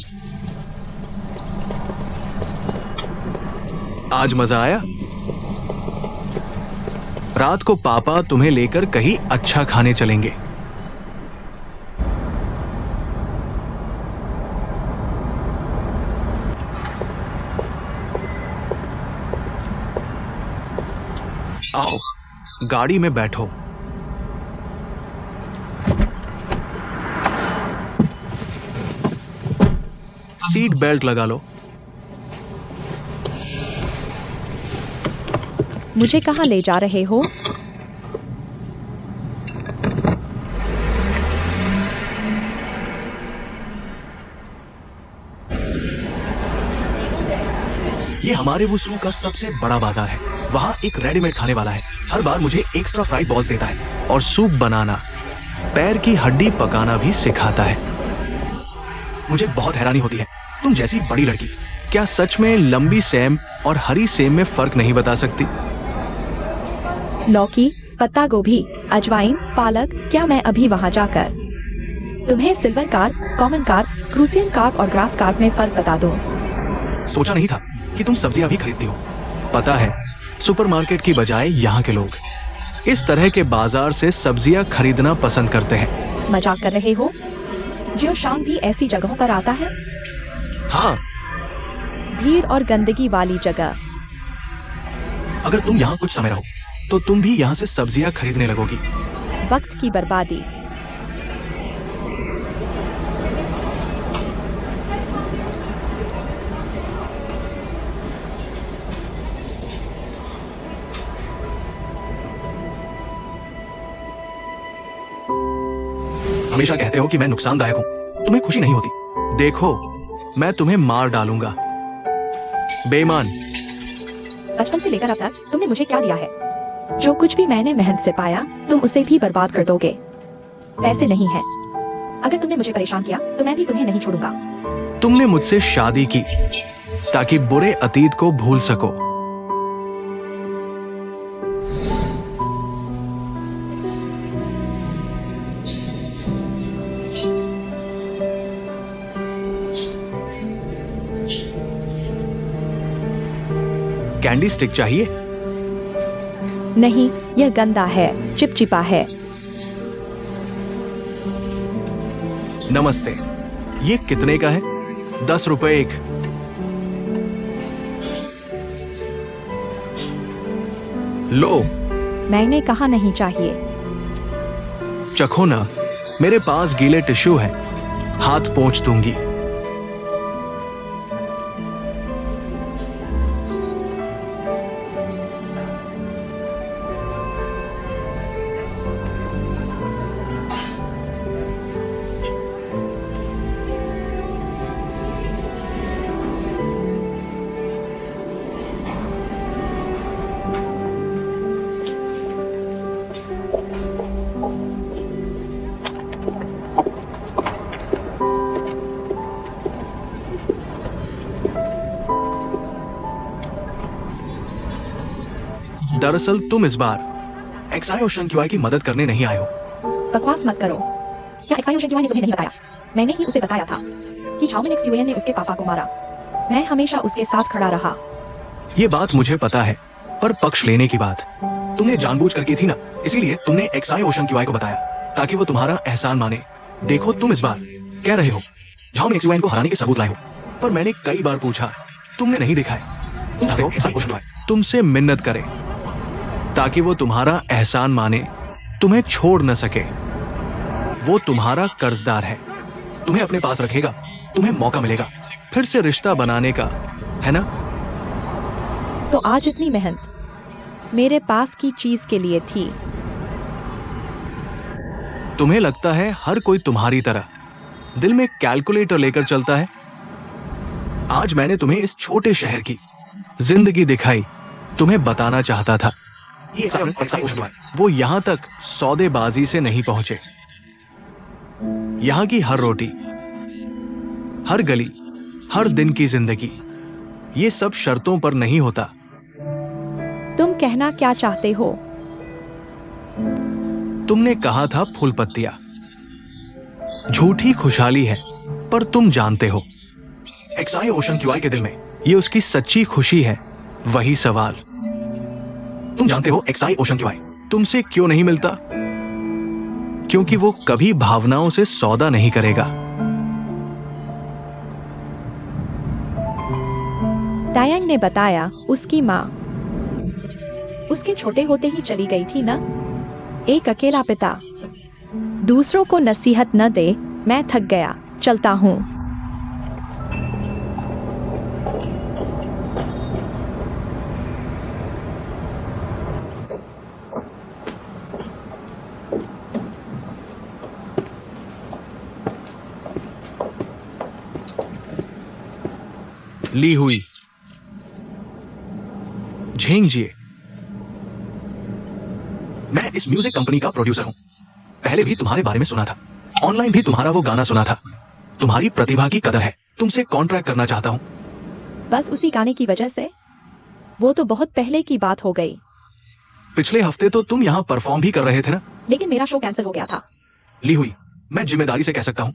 [SPEAKER 2] आज मजा आया? रात को पापा तुम्हें लेकर कहीं अच्छा खाने चलेंगे। आओ, गाड़ी में बैठो। सीट बेल्ट लगा लो।
[SPEAKER 1] मुझे कहाँ ले जा रहे हो?
[SPEAKER 2] ये हमारे वुसू का सबसे बड़ा बाजार है। वहाँ एक रेडीमेड खाने वाला है। हर बार मुझे एक्स्ट्रा फ्राइड बॉल्स देता है और सूप बनाना, पैर की हड्डी पकाना भी सिखाता है। मुझे बहुत हैरानी होती है, तुम जैसी बड़ी लड़की क्या सच में लंबी सेम और हरी सेम में फर्क नहीं बता सकती?
[SPEAKER 1] लौकी, पत्ता गोभी, अजवाइन, पालक, क्या मैं अभी वहाँ जाकर तुम्हें silver carp, common carp, crucian carp और ग्रास कार्प में फर्क बता दूं?
[SPEAKER 2] सोचा नहीं था कि तुम सब्जियां भी खरीदती हो। पता है, सुपरमार्केट की बजाय यहाँ के लोग इस तरह के बाजार से सब्जियां खरीदना पसंद करते हैं।
[SPEAKER 1] मजाक कर रहे हो? जियो शाम भी ऐसी जगहों पर आता है?
[SPEAKER 2] हाँ,
[SPEAKER 1] भीड़ और गंदगी वाली जगह।
[SPEAKER 2] अगर तुम यहाँ कुछ समय रहो तो तुम भी यहाँ से सब्जियां खरीदने लगोगी।
[SPEAKER 1] वक्त की बर्बादी।
[SPEAKER 2] हमेशा कहते हो कि मैं नुकसानदायक हूँ, तुम्हें खुशी नहीं होती। देखो, मैं तुम्हें मार डालूंगा, बेईमान।
[SPEAKER 1] बचपन से लेकर अब तक तुमने मुझे क्या दिया है? जो कुछ भी मैंने मेहनत से पाया, तुम उसे भी बर्बाद कर दोगे। पैसे नहीं है। अगर तुमने मुझे परेशान किया तो मैं भी तुम्हें नहीं छोड़ूंगा।
[SPEAKER 2] तुमने मुझसे शादी की ताकि बुरे अतीत को भूल सको। कैंडी स्टिक चाहिए?
[SPEAKER 1] नहीं, यह गंदा है, चिपचिपा है।
[SPEAKER 2] नमस्ते, ये कितने का है? 10 रुपए एक। लो।
[SPEAKER 1] मैंने कहा नहीं चाहिए।
[SPEAKER 2] चखो ना, मेरे पास गीले टिश्यू है, हाथ पोंछ दूंगी। दरअसल तुम इस बार एक्साई ओशनक्यूआई की मदद करने नहीं आए हो।
[SPEAKER 1] बकवास मत करो। क्या एक्साई ओशनक्यूआई ने तुम्हें नहीं बताया? मैंने ही उसे बताया था कि झाओमिन एक्सयूएन ने उसके पापा को मारा। मैं हमेशा उसके साथ खड़ा रहा।
[SPEAKER 2] ये बात मुझे पता है, पर पक्ष लेने की बात तुमने जानबूझकर की थी ना, इसीलिए तुमने एक्साई ओशनक्यूआई को बताया ताकि वो तुम्हारा एहसान माने। देखो, तुम इस बार कह रहे हो झाओमिन एक्सयूएन को हराने के सबूत लाए हो, पर मैंने कई बार पूछा, तुमने नहीं दिखाए। तुम चाहते हो एक्साई ओशनक्यूआई तुमसे मिन्नत करे ताकि वो तुम्हारा एहसान माने, तुम्हें छोड़ न सके। वो तुम्हारा कर्जदार है, तुम्हें अपने पास रखेगा, तुम्हें मौका मिलेगा फिर से रिश्ता बनाने का, है ना?
[SPEAKER 1] तो आज इतनी मेहनत मेरे पास की चीज के लिए थी।
[SPEAKER 2] तुम्हें लगता है हर कोई तुम्हारी तरह दिल में कैलकुलेटर लेकर चलता है? आज मैंने तुम्हें इस छोटे शहर की जिंदगी दिखाई, तुम्हें बताना चाहता था। वो यहां तक सौदेबाजी से नहीं पहुंचे। यहां की हर रोटी, हर गली, हर दिन की जिंदगी, ये सब शर्तों पर नहीं होता।
[SPEAKER 1] तुम कहना क्या चाहते हो?
[SPEAKER 2] तुमने कहा था फूल पत्तियां झूठी खुशहाली है, पर तुम जानते हो एक्साई ओशन क्यूआई के दिल में ये उसकी सच्ची खुशी है। वही सवाल, तुम जानते हो एक्साई ओशन क्यूआई तुमसे क्यों नहीं मिलता? क्योंकि वो कभी भावनाओं से सौदा नहीं करेगा।
[SPEAKER 1] तायांग ने बताया उसकी माँ उसके छोटे होते ही चली गई थी ना। एक अकेला पिता। दूसरों को नसीहत न दे, मैं थक गया, चलता हूँ।
[SPEAKER 2] ली हुई झेंगजिए, मैं इस म्यूजिक कंपनी का प्रोड्यूसर हूं। पहले भी तुम्हारे बारे में सुना था, ऑनलाइन भी तुम्हारा वो गाना सुना था। तुम्हारी प्रतिभा की कदर है, तुमसे कॉन्ट्रैक्ट करना चाहता हूं।
[SPEAKER 1] बस उसी गाने की वजह से? वो तो बहुत पहले की बात हो गई।
[SPEAKER 2] पिछले हफ्ते तो तुम यहाँ परफॉर्म भी कर रहे थे ना।
[SPEAKER 1] लेकिन मेरा शो कैंसिल हो गया था।
[SPEAKER 2] ली हुई, मैं जिम्मेदारी से कह सकता हूँ,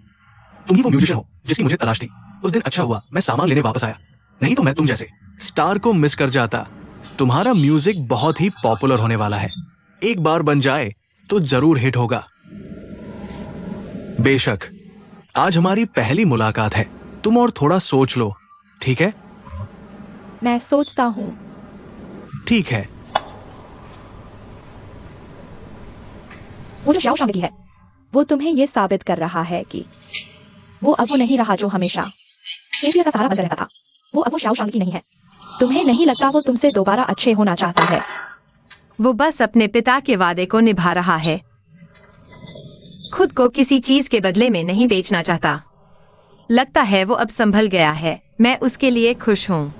[SPEAKER 2] तुम ही वो म्यूजिशियन हो जिसकी मुझे तलाश थी। उस दिन अच्छा हुआ मैं सामान लेने वापस आया, नहीं तो मैं तुम जैसे स्टार को मिस कर जाता। तुम्हारा म्यूजिक बहुत ही पॉपुलर होने वाला है। एक बार बन जाए तो जरूर हिट होगा। बेशक आज हमारी पहली मुलाकात है, तुम और थोड़ा सोच लो, ठीक है?
[SPEAKER 1] मैं सोचता हूँ।
[SPEAKER 2] ठीक है।
[SPEAKER 1] वो जो श्याओ शांगी है, वो तुम्हें ये साबित कर रहा है कि वो अब वो नहीं रहा जो हमेशा चैंपियन का सहारा बनकर रहता था। वो अब वो श्याओ शांगी नहीं है। तुम्हें नहीं लगता वो तुमसे दोबारा अच्छे होना चाहता है?
[SPEAKER 3] वो बस अपने पिता के वादे को निभा रहा है, खुद को किसी चीज के बदले में नहीं बेचना चाहता। लगता है वो अब संभल गया है। मैं उसके लिए खुश हूँ।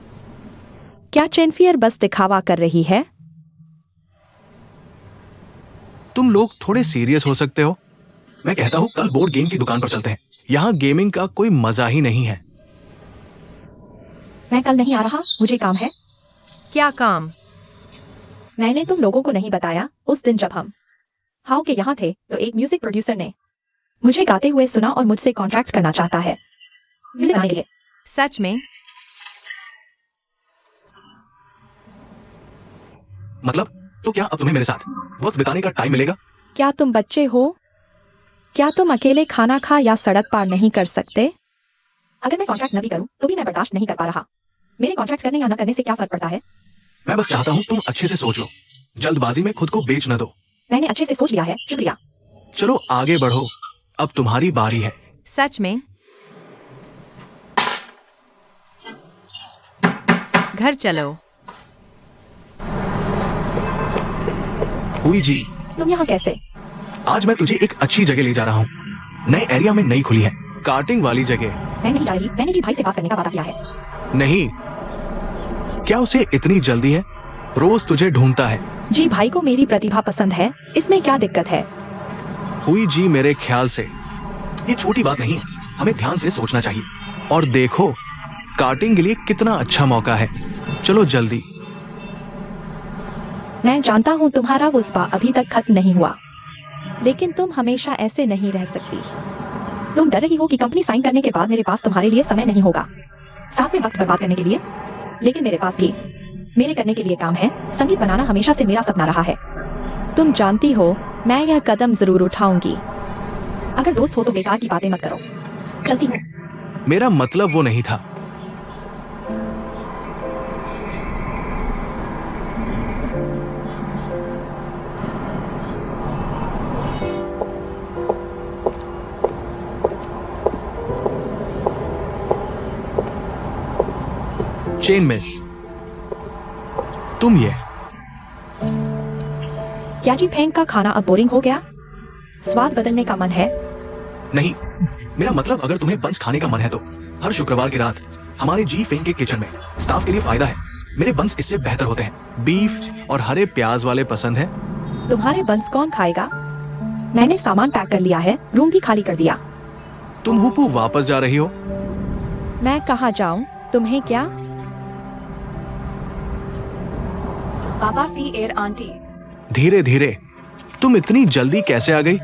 [SPEAKER 1] क्या चेनफियर बस दिखावा कर रही है?
[SPEAKER 2] तुम लोग थोड़े सीरियस हो सकते हो। मैं कहता हूँ कल बोर्ड गेम की दुकान पर चलते हैं। यहाँ गेमिंग का कोई मजा ही नहीं है।
[SPEAKER 1] मैं कल नहीं आ रहा, मुझे काम है।
[SPEAKER 3] क्या काम?
[SPEAKER 1] मैंने तुम लोगों को नहीं बताया, उस दिन जब हम हाउ के यहाँ थे तो एक म्यूजिक प्रोड्यूसर ने मुझे गाते हुए सुना और मुझसे कॉन्ट्रैक्ट करना चाहता है म्यूजिक गाने के लिए।
[SPEAKER 3] सच में?
[SPEAKER 2] मतलब तो क्या अब तुम्हें मेरे साथ वक्त बिताने का टाइम मिलेगा?
[SPEAKER 1] क्या तुम बच्चे हो? क्या तुम अकेले खाना खा या सड़क पार नहीं कर सकते? अगर मैं कॉन्ट्रैक्ट न भी करूं तो भी मैं बर्दाश्त नहीं कर पा रहा। मेरे कॉन्ट्रैक्ट करने या न करने से क्या फर्क पड़ता है?
[SPEAKER 2] मैं बस चाहता हूँ तुम अच्छे से सोच लो, जल्दबाजी में खुद को बेच न दो।
[SPEAKER 1] मैंने अच्छे से सोच लिया है, शुक्रिया।
[SPEAKER 2] चलो आगे बढ़ो, अब तुम्हारी बारी है।
[SPEAKER 3] सच में? घर चलो।
[SPEAKER 2] हुई जी,
[SPEAKER 1] तुम यहाँ कैसे?
[SPEAKER 2] आज मैं तुझे एक अच्छी जगह ले जा रहा हूँ। नए एरिया में नई खुली है, कार्टिंग वाली जगह।
[SPEAKER 1] मैं नहीं जा रही, मैंने जी भाई से बात करने का वादा किया है।
[SPEAKER 2] नहीं, क्या उसे इतनी जल्दी है? रोज तुझे ढूंढता है।
[SPEAKER 1] जी भाई को मेरी प्रतिभा पसंद है, इसमें क्या दिक्कत है?
[SPEAKER 2] हुई जी, मेरे ख्याल से ये छोटी बात नहीं, हमें ध्यान से सोचना चाहिए। और देखो कार्टिंग के लिए कितना अच्छा मौका है। चलो जल्दी।
[SPEAKER 1] मैं जानता हूँ तुम्हारा वो स्पा अभी तक खत्म नहीं हुआ, लेकिन तुम हमेशा ऐसे नहीं रह सकती। तुम डर रही हो कि कंपनी साइन करने के बाद मेरे पास तुम्हारे लिए समय नहीं होगा, साथ में वक्त बर्बाद करने के लिए। लेकिन मेरे पास भी मेरे करने के लिए काम है। संगीत बनाना हमेशा से मेरा सपना रहा है। तुम जानती हो मैं यह कदम जरूर उठाऊंगी। अगर दोस्त हो तो बेकार की बातें मत करो। चलती हूँ।
[SPEAKER 2] मेरा मतलब वो नहीं था। Chain miss. तुम ये
[SPEAKER 1] क्या जी फेंक का खाना अब बोरिंग हो गया? स्वाद बदलने का मन है?
[SPEAKER 2] नहीं, मेरा मतलब अगर तुम्हें बंस खाने का मन है तो हर शुक्रवार की रात हमारे जी फेंग के किचन में स्टाफ के लिए फायदा है। मेरे बंस इससे बेहतर होते हैं। बीफ और हरे प्याज वाले पसंद है।
[SPEAKER 1] तुम्हारे बंस कौन खाएगा? मैंने सामान पैक कर लिया है, रूम भी खाली कर दिया।
[SPEAKER 2] तुम हुपू वापस जा रही हो?
[SPEAKER 1] मैं कहाँ जाऊँ? तुम्हें क्या?
[SPEAKER 5] पापा फी एयर आंटी।
[SPEAKER 2] धीरे धीरे। तुम इतनी जल्दी कैसे आ गई?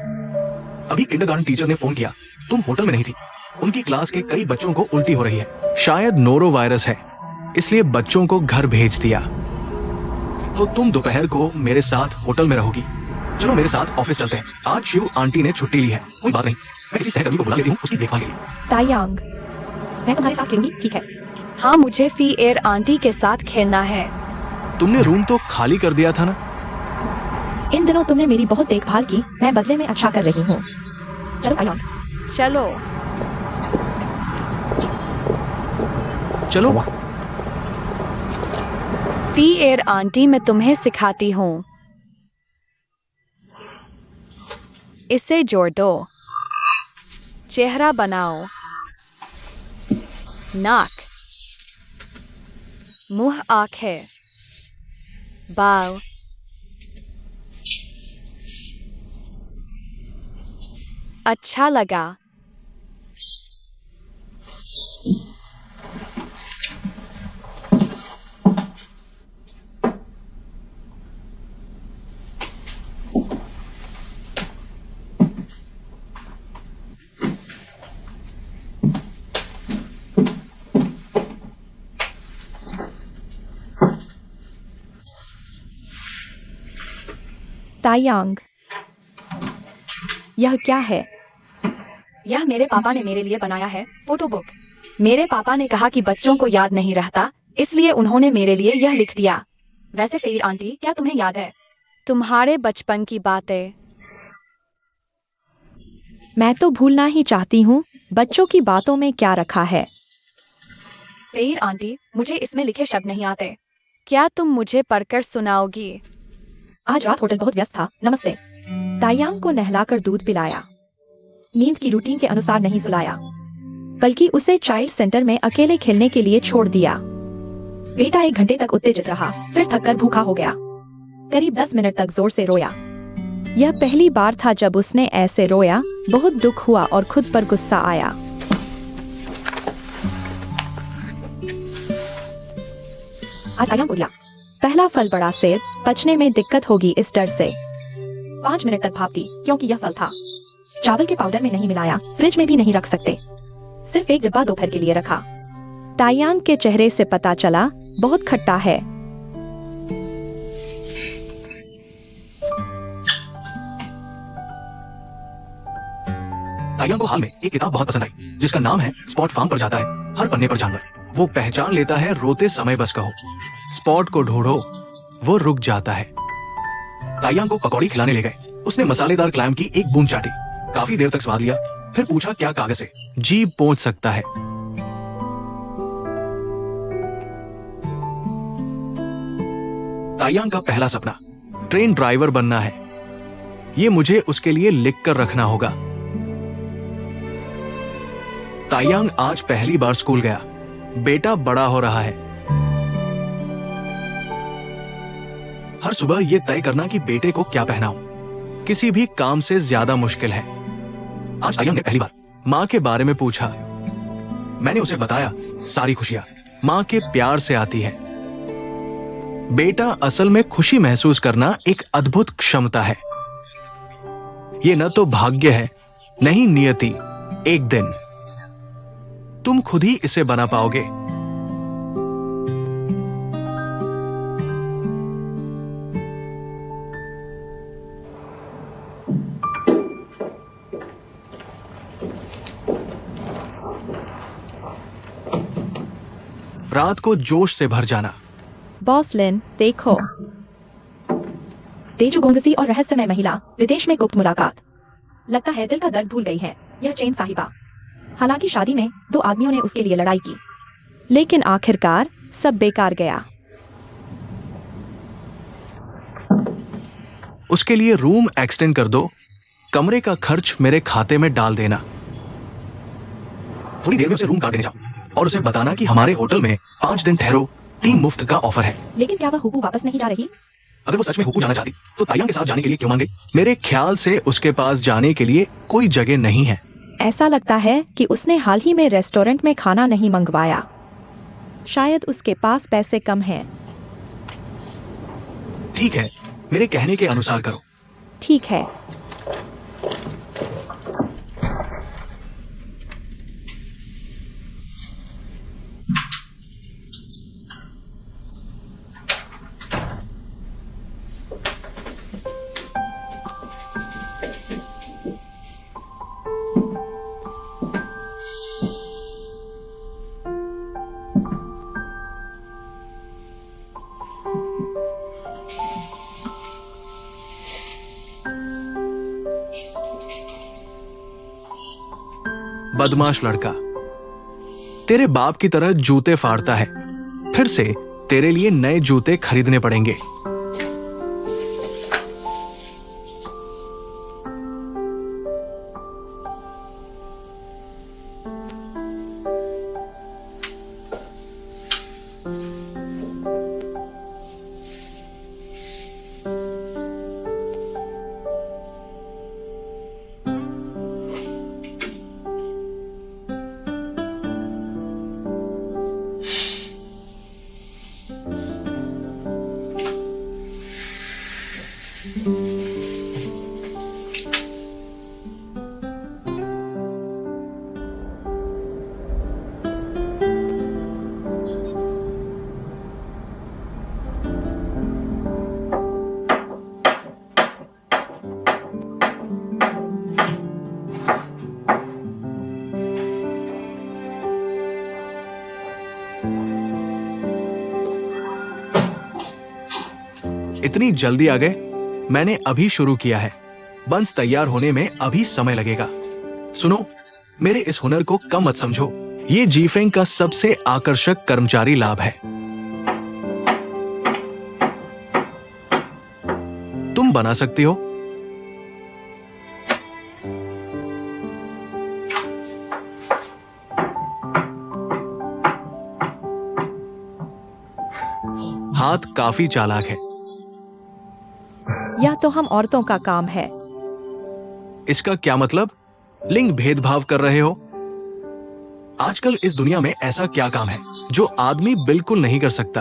[SPEAKER 2] अभी किंडरगार्टन टीचर ने फोन किया, तुम होटल में नहीं थी। उनकी क्लास के कई बच्चों को उल्टी हो रही है, शायद नोरो वायरस है, इसलिए बच्चों को घर भेज दिया। तो तुम दोपहर को मेरे साथ होटल में रहोगी। चलो मेरे साथ ऑफिस चलते हैं। आज शिव आंटी ने छुट्टी ली है। कोई बात नहीं, मैं किसी सहकर्मी को बुला लेती हूँ उसकी देखभाल के लिए।
[SPEAKER 1] तायांग, मैं तुम्हारे साथ खेलूंगी, ठीक है?
[SPEAKER 5] हाँ, मुझे फी एयर आंटी के साथ खेलना है।
[SPEAKER 2] तुमने रूम तो खाली कर दिया था ना?
[SPEAKER 1] इन दिनों तुमने मेरी बहुत देखभाल की, मैं बदले में अच्छा कर रही हूँ। चलो तायांग।
[SPEAKER 5] चलो।
[SPEAKER 2] चलो।
[SPEAKER 5] फी एयर आंटी, मैं तुम्हें सिखाती हूँ। इसे जोड़ दो। चेहरा बनाओ। नाक, मुंह, आंखें, बाल। अच्छा लगा?
[SPEAKER 1] तायांग, यह क्या है?
[SPEAKER 5] यह मेरे पापा ने मेरे लिए बनाया है, फोटो बुक। मेरे पापा ने कहा कि बच्चों को याद नहीं रहता, इसलिए उन्होंने मेरे लिए यह लिख दिया। वैसे फेयर आंटी, क्या तुम्हें याद है तुम्हारे बचपन की बातें?
[SPEAKER 1] मैं तो भूलना ही चाहती हूँ। बच्चों की बातों में क्या रखा है?
[SPEAKER 5] फेयर आंटी, मुझे इसमें लिखे शब्द नहीं आते। क्या तुम मुझे पढ़कर सुनाओगी?
[SPEAKER 1] आज रात होटल बहुत व्यस्त था। नमस्ते। तायांग को नहलाकर दूध पिलाया, नींद की रूटीन के अनुसार नहीं सुलाया, बल्कि उसे चाइल्ड सेंटर में अकेले खेलने के लिए छोड़ दिया। बेटा 1 घंटे तक उत्तेजित रहा, फिर थककर भूखा हो गया। करीब 10 मिनट तक जोर से रोया। यह पहली बार था जब उसने ऐसे रोया। बहुत दुख हुआ और खुद पर गुस्सा आया। आज तायांग को दिया। पहला फल बड़ा सेब, पचने में दिक्कत होगी इस डर से। 5 मिनट तक भापती क्योंकि यह फल था। चावल के पाउडर में नहीं मिलाया, फ्रिज में भी नहीं रख सकते। सिर्फ एक डिब्बा दोपहर के लिए रखा। तायांग के चेहरे से पता चला बहुत खट्टा है।
[SPEAKER 2] तायांग को हाल में एक किताब बहुत पसंद आई, जिसका नाम है स्पॉट फार्म पर जाता है हर पन्ने पर जानवर। वो पहचान लेता है रोते समय बस कहो, स्पॉट को ढूंढो, वो रुक जाता है। तायांग को पकौड़ी खिलाने ले गए। उसने मसालेदार क्लैम की एक बूंद चाटी, काफी देर तक स्वाद लिया, फिर पूछा क्या कागज से जीभ पोंछ सकता है। तायांग का पहला सपना ट्रेन ड्राइवर बनना है। ये मुझे उसके लिए लिख कर रखना होगा। तायांग आज पहली बार स्कूल गया। बेटा बड़ा हो रहा है। हर सुबह यह तय करना कि बेटे को क्या पहनाऊं किसी भी काम से ज्यादा मुश्किल है। आज तायांग ने पहली बार मां के बारे में पूछा। मैंने उसे बताया सारी खुशियां मां के प्यार से आती है। बेटा असल में खुशी महसूस करना एक अद्भुत क्षमता है। ये न तो भाग्य है, नहीं नियति। एक दिन तुम खुद ही इसे बना पाओगे। रात को जोश से भर जाना।
[SPEAKER 1] बॉस लिन, देखो। तेजु गोंगसी और रहस्यमय महिला, विदेश में गुप्त मुलाकात। लगता है दिल का दर्द भूल गई है यह चेन साहिबा। हालांकि शादी में 2 आदमियों ने उसके लिए लड़ाई की, लेकिन आखिरकार सब बेकार गया।
[SPEAKER 2] उसके लिए रूम एक्सटेंड कर दो, कमरे का खर्च मेरे खाते में डाल देना। थोड़ी देर में उसे रूम कार्ड देने जाओ और उसे बताना कि हमारे होटल में 5 दिन ठहरो 3 मुफ्त का ऑफर है।
[SPEAKER 1] लेकिन क्या वह हुकू वापस नहीं जा रही?
[SPEAKER 2] अगर वो सच में हुकू जाना चाहती तो ताइयांग के साथ जाने के लिए क्यों मांगे? मेरे ख्याल से उसके पास जाने के लिए कोई जगह नहीं है।
[SPEAKER 1] ऐसा लगता है कि उसने हाल ही में रेस्टोरेंट में खाना नहीं मंगवाया। शायद उसके पास पैसे कम हैं।
[SPEAKER 2] ठीक है, मेरे कहने के अनुसार करो।
[SPEAKER 1] ठीक है।
[SPEAKER 2] बदमाश लड़का, तेरे बाप की तरह जूते फाड़ता है। फिर से तेरे लिए नए जूते खरीदने पड़ेंगे। इतनी जल्दी आ गए? मैंने अभी शुरू किया है। बंस तैयार होने में अभी समय लगेगा। सुनो, मेरे इस हुनर को कम मत समझो। ये जीफेंग का सबसे आकर्षक कर्मचारी लाभ है। तुम बना सकती हो। हाथ काफी चालाक है।
[SPEAKER 1] यह तो हम औरतों का काम है।
[SPEAKER 2] इसका क्या मतलब? लिंग भेदभाव कर रहे हो? आजकल इस दुनिया में ऐसा क्या काम है जो आदमी बिल्कुल नहीं कर सकता,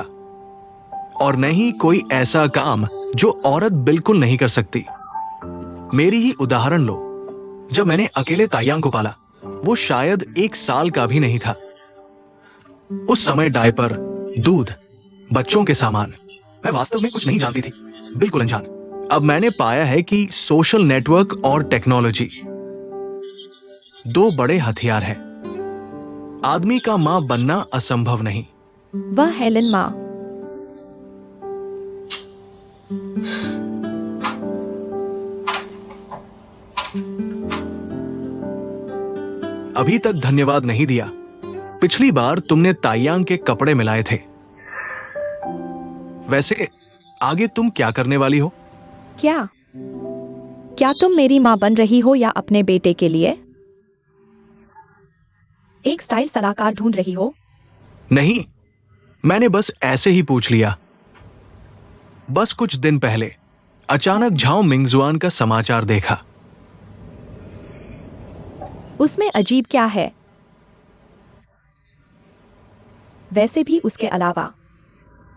[SPEAKER 2] और न ही कोई ऐसा काम जो औरत बिल्कुल नहीं कर सकती। मेरी ही उदाहरण लो। जब मैंने अकेले ताइयांग को पाला, वो शायद 1 साल का भी नहीं था। उस समय डायपर, दूध, बच्चों के सामान, मैं वास्तव में कुछ नहीं जानती थी, बिल्कुल अनजान। अब मैंने पाया है कि सोशल नेटवर्क और टेक्नोलॉजी 2 बड़े हथियार हैं। आदमी का मां बनना असंभव नहीं।
[SPEAKER 1] वह हेलन माँ।
[SPEAKER 2] अभी तक धन्यवाद नहीं दिया। पिछली बार तुमने ताइयांग के कपड़े मिलाए थे। वैसे आगे तुम क्या करने वाली हो?
[SPEAKER 1] क्या तुम मेरी माँ बन रही हो या अपने बेटे के लिए एक स्टाइल सलाहकार ढूंढ रही हो?
[SPEAKER 2] नहीं, मैंने बस ऐसे ही पूछ लिया। बस कुछ दिन पहले अचानक झाओ मिंगजुआन का समाचार देखा।
[SPEAKER 1] उसमें अजीब क्या है? वैसे भी उसके अलावा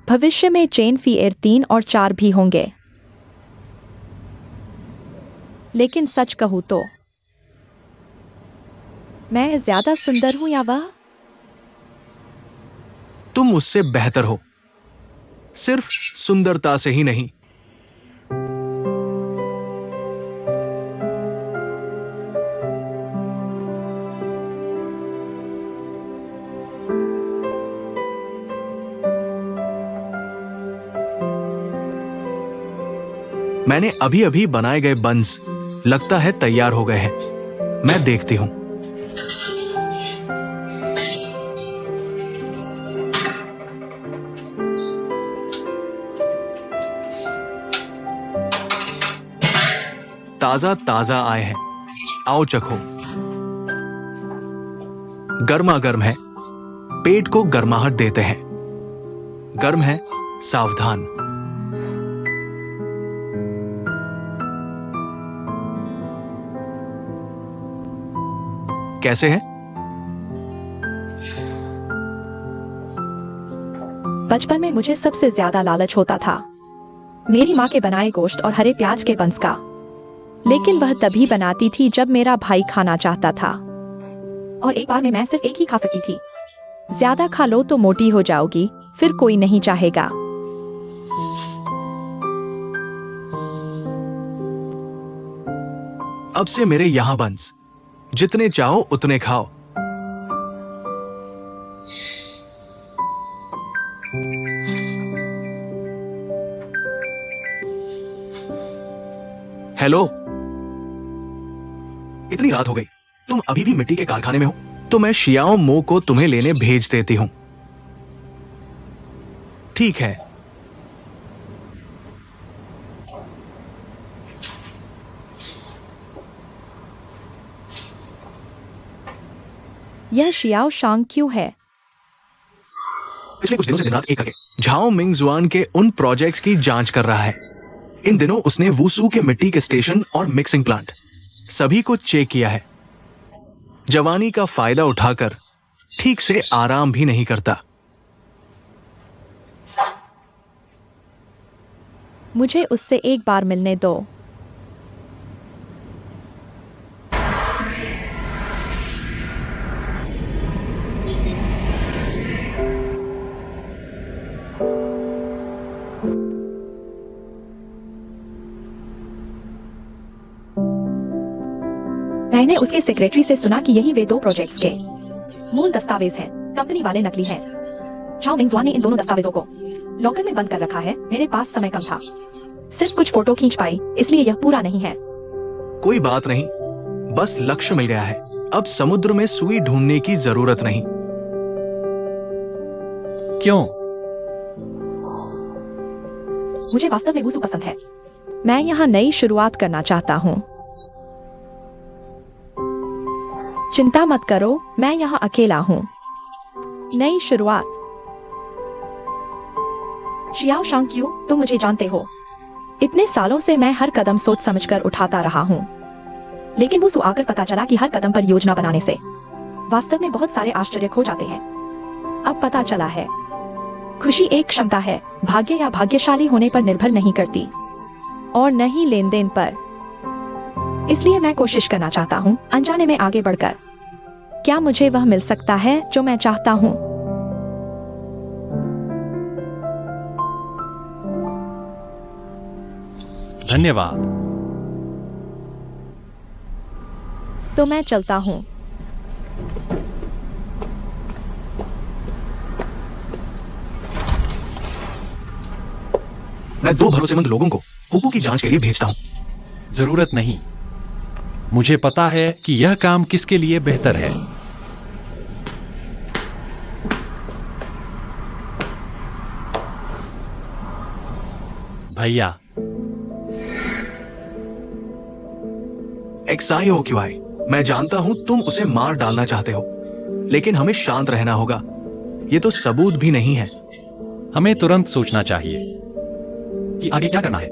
[SPEAKER 1] भविष्य में चेन फिएर 3 और 4 भी होंगे। लेकिन सच कहूं तो मैं ज्यादा सुंदर हूं या वह?
[SPEAKER 2] तुम उससे बेहतर हो, सिर्फ सुंदरता से ही नहीं। मैंने अभी अभी बनाए गए बंस लगता है तैयार हो गए हैं। मैं देखती हूं। ताजा ताजा आए हैं, आओ चखो। गर्मा गर्म है, पेट को गर्माहट देते हैं। गर्म है, सावधान। कैसे हैं?
[SPEAKER 1] बचपन में मुझे सबसे ज्यादा लालच होता था मेरी माँ के बनाए गोश्त और हरे प्याज के बंस का, लेकिन वह तभी बनाती थी जब मेरा भाई खाना चाहता था, और एक बार में मैं सिर्फ एक ही खा सकी थी। ज्यादा खा लो तो मोटी हो जाओगी, फिर कोई नहीं चाहेगा।
[SPEAKER 2] अब से मेरे यहां बंस, जितने चाहो उतने खाओ। हेलो, इतनी रात हो गई, तुम अभी भी मिट्टी के कारखाने में हो? तो मैं शियाओ मो को तुम्हें लेने भेज देती हूं। ठीक है।
[SPEAKER 1] यह शियाओ शांग क्यों है?
[SPEAKER 2] पिछले कुछ दिनों से दिन रात एक करके झाओ मिंग जुआन के उन प्रोजेक्ट्स की जांच कर रहा है। इन दिनों उसने वुसू के मिट्टी के स्टेशन और मिक्सिंग प्लांट सभी को चेक किया है। जवानी का फायदा उठाकर ठीक से आराम भी नहीं करता।
[SPEAKER 1] मुझे उससे एक बार मिलने दो। मैंने उसके सेक्रेटरी से सुना कि यही वे दो प्रोजेक्ट्स के मूल दस्तावेज हैं। कंपनी वाले नकली हैं। झाओ मिंग जुआन ने इन दोनों दस्तावेजों को लॉकर में बंद कर रखा है। मेरे पास समय कम था, सिर्फ कुछ फोटो खींच पाई, इसलिए यह पूरा नहीं है।
[SPEAKER 2] कोई बात नहीं, बस लक्ष्य मिल गया है। अब समुद्र में सुई ढूंढने की जरूरत नहीं।
[SPEAKER 4] क्यों?
[SPEAKER 1] मुझे वास्तव में वुसू पसंद है। मैं यहाँ नई शुरुआत करना चाहता हूँ। चिंता मत करो, मैं यहाँ अकेला हूँ। नई शुरुआत। शियाओ शांग क्यों, तुम मुझे जानते हो। इतने सालों से मैं हर कदम सोच समझकर उठाता रहा हूँ, लेकिन वुसू आकर पता चला कि हर कदम पर योजना बनाने से वास्तव में बहुत सारे आश्चर्य खो जाते हैं। अब पता चला है, खुशी एक क्षमता है, भाग्य या भाग्यशाली होने पर निर्भर नहीं करती, और न ही लेन देन पर। इसलिए मैं कोशिश करना चाहता हूँ, अनजाने में आगे बढ़कर। क्या मुझे वह मिल सकता है जो मैं चाहता हूँ?
[SPEAKER 4] धन्यवाद।
[SPEAKER 1] तो मैं चलता हूँ।
[SPEAKER 2] मैं दो भरोसेमंद लोगों को हुकू की जांच के लिए भेजता हूँ।
[SPEAKER 4] जरूरत नहीं, मुझे पता है कि यह काम किसके लिए बेहतर है। भैया,
[SPEAKER 2] XIOQI, मैं जानता हूं तुम उसे मार डालना चाहते हो, लेकिन हमें शांत रहना होगा। ये तो सबूत भी नहीं है।
[SPEAKER 4] हमें तुरंत सोचना चाहिए कि आगे क्या करना है।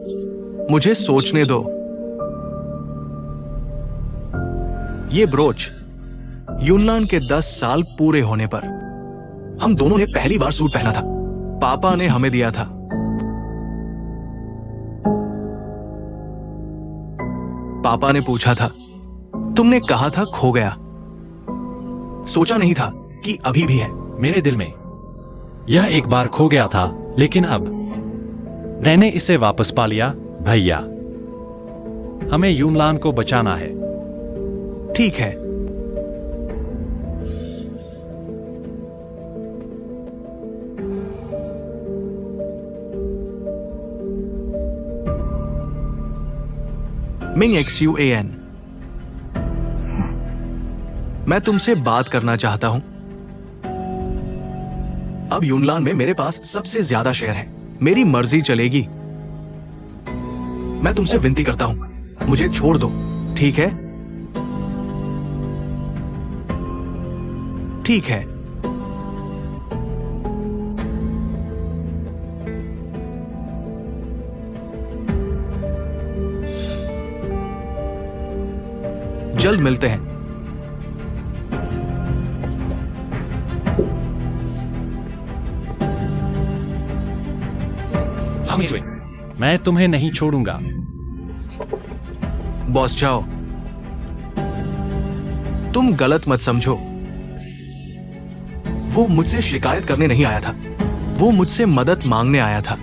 [SPEAKER 2] मुझे सोचने दो। ये ब्रोच यूनलान के 10 साल पूरे होने पर हम दोनों ने पहली बार सूट पहना था। पापा ने हमें दिया था। पापा ने पूछा था, तुमने कहा था खो गया। सोचा नहीं था कि अभी भी है।
[SPEAKER 4] मेरे दिल में यह एक बार खो गया था, लेकिन अब मैंने इसे वापस पा लिया। भैया, हमें यूनलान को बचाना है।
[SPEAKER 2] ठीक है। मिंग XUAN, मैं तुमसे बात करना चाहता हूं। अब यूनलान में मेरे पास सबसे ज्यादा शेयर है। मेरी मर्जी चलेगी। मैं तुमसे विनती करता हूं, मुझे छोड़ दो, ठीक है? ठीक है। जल्द मिलते हैं।
[SPEAKER 4] मैं तुम्हें नहीं छोड़ूंगा।
[SPEAKER 2] बॉस जाओ। तुम गलत मत समझो। वो मुझसे शिकायत करने नहीं आया था, वो मुझसे मदद मांगने आया था।